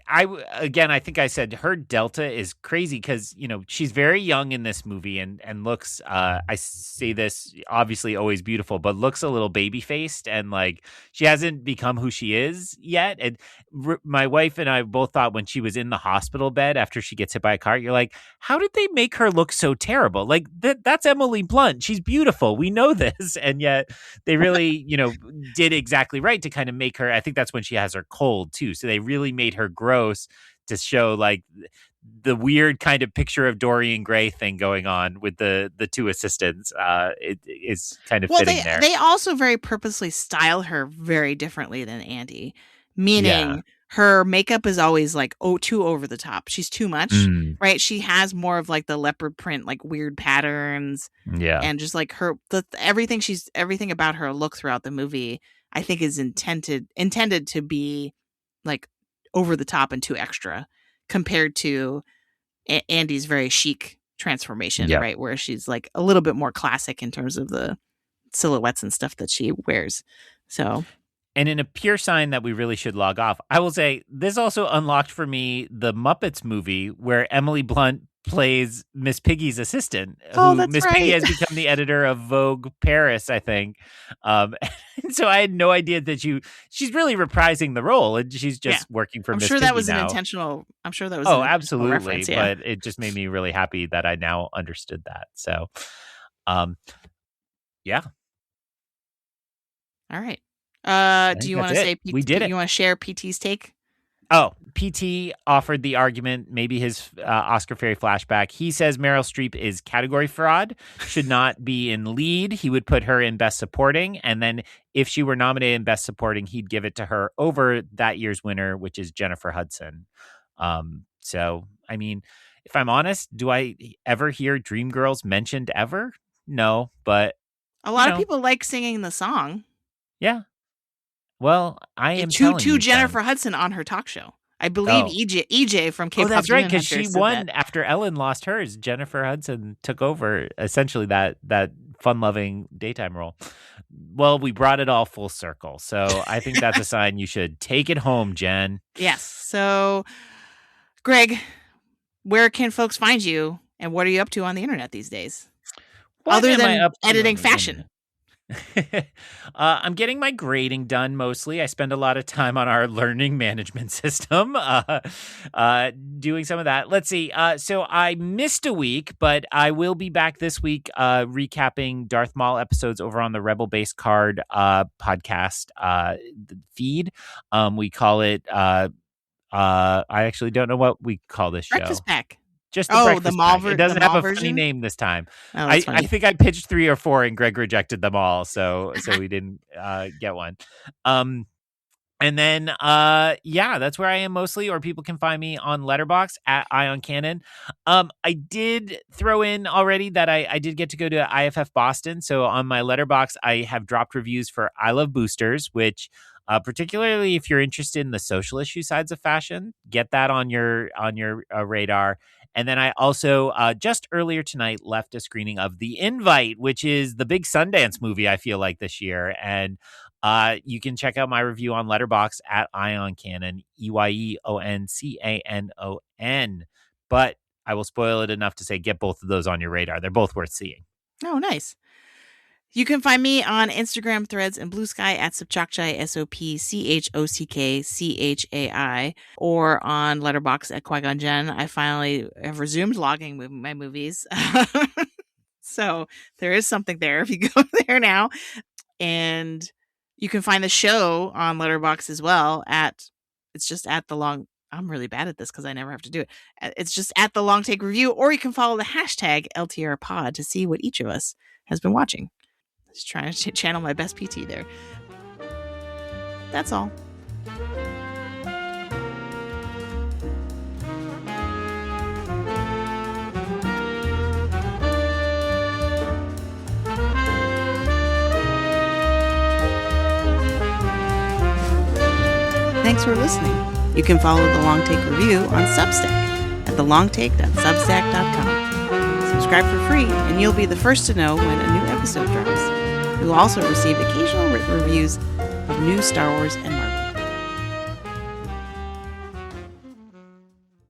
I think I said her delta is crazy because, she's very young in this movie and looks, I say this, obviously always beautiful, but looks a little baby-faced and like she hasn't become who she is yet. And my wife and I both thought when she was in the hospital bed after she gets hit by a car, you're like, how did they make her look so terrible? Like that's Emily Blunt. She's beautiful. We know this. And yet they really, did exactly right to kind of make her, I think that's when she has her cold too. So they really made her gross to show like the weird kind of picture of Dorian Gray thing going on with the two assistants. It is kind of fitting there. They also very purposely style her very differently than Andy, meaning her makeup is always like too over the top. She's too much, right? She has more of like the leopard print, like weird patterns, and just like everything about her look throughout the movie, I think is intended to be like over the top and too extra compared to Andy's very chic transformation, right? Where she's like a little bit more classic in terms of the silhouettes and stuff that she wears. So, and in a pure sign that we really should log off, I will say this also unlocked for me the Muppets movie where Emily Blunt plays Miss Piggy's assistant. Miss Piggy has become the editor of Vogue Paris, I think. So I had no idea that she's really reprising the role, and she's just working for Miss Piggy now. I'm sure that was an absolutely reference, but it just made me really happy that I now understood that. So, yeah. All right. Do you want to say we did it? You want to share PT's take? Oh, PT offered the argument, maybe his Oscar Fairy flashback. He says Meryl Streep is category fraud, should not be in lead. He would put her in Best Supporting. And then if she were nominated in Best Supporting, he'd give it to her over that year's winner, which is Jennifer Hudson. So, I mean, if I'm honest, do I ever hear Dreamgirls mentioned ever? No, but a lot of people like singing the song. Yeah. Well, I am to Jennifer Hudson on her talk show. I believe EJ from K-pop. Oh, that's right, because she won after Ellen lost hers. Jennifer Hudson took over essentially that fun-loving daytime role. Well, we brought it all full circle, so I think that's a sign you should take it home, Jen. Yes. So, Greg, where can folks find you, and what are you up to on the internet these days? Other than editing fashion. I'm getting my grading done mostly. I spend a lot of time on our learning management system, doing some of that. Let's see. So I missed a week, but I will be back this week recapping Darth Maul episodes over on the Rebel Base Card podcast feed. We call it, I actually don't know what we call this show. Breakfast Pack. Just the Maul version. It doesn't have a funny name this time. I think I pitched 3 or 4 and Greg rejected them all, so we didn't get one. And then that's where I am mostly, or people can find me on Letterboxd at Ion Cannon. I did throw in already that I did get to go to IFF Boston, so on my Letterboxd I have dropped reviews for I Love Boosters, which particularly if you're interested in the social issue sides of fashion, get that on your radar. And then I also, just earlier tonight, left a screening of The Invite, which is the big Sundance movie, I feel like, this year. And you can check out my review on Letterboxd at Ion Cannon, EYEONCANON. But I will spoil it enough to say get both of those on your radar. They're both worth seeing. Oh, nice. You can find me on Instagram, Threads, and Blue Sky at Sopchockchai, SOPCHOCKCHAI, or on Letterboxd at Qui-Gon Jen. I finally have resumed logging my movies. So there is something there if you go there now. And you can find the show on Letterboxd as well I'm really bad at this because I never have to do it. It's just at the Long Take Review, or you can follow the hashtag LTRpod to see what each of us has been watching. Just trying to channel my best PT there. That's all. Thanks for listening. You can follow The Long Take Review on Substack at thelongtake.substack.com. Subscribe for free, and you'll be the first to know when a new episode drops. You will also receive occasional written reviews of new Star Wars and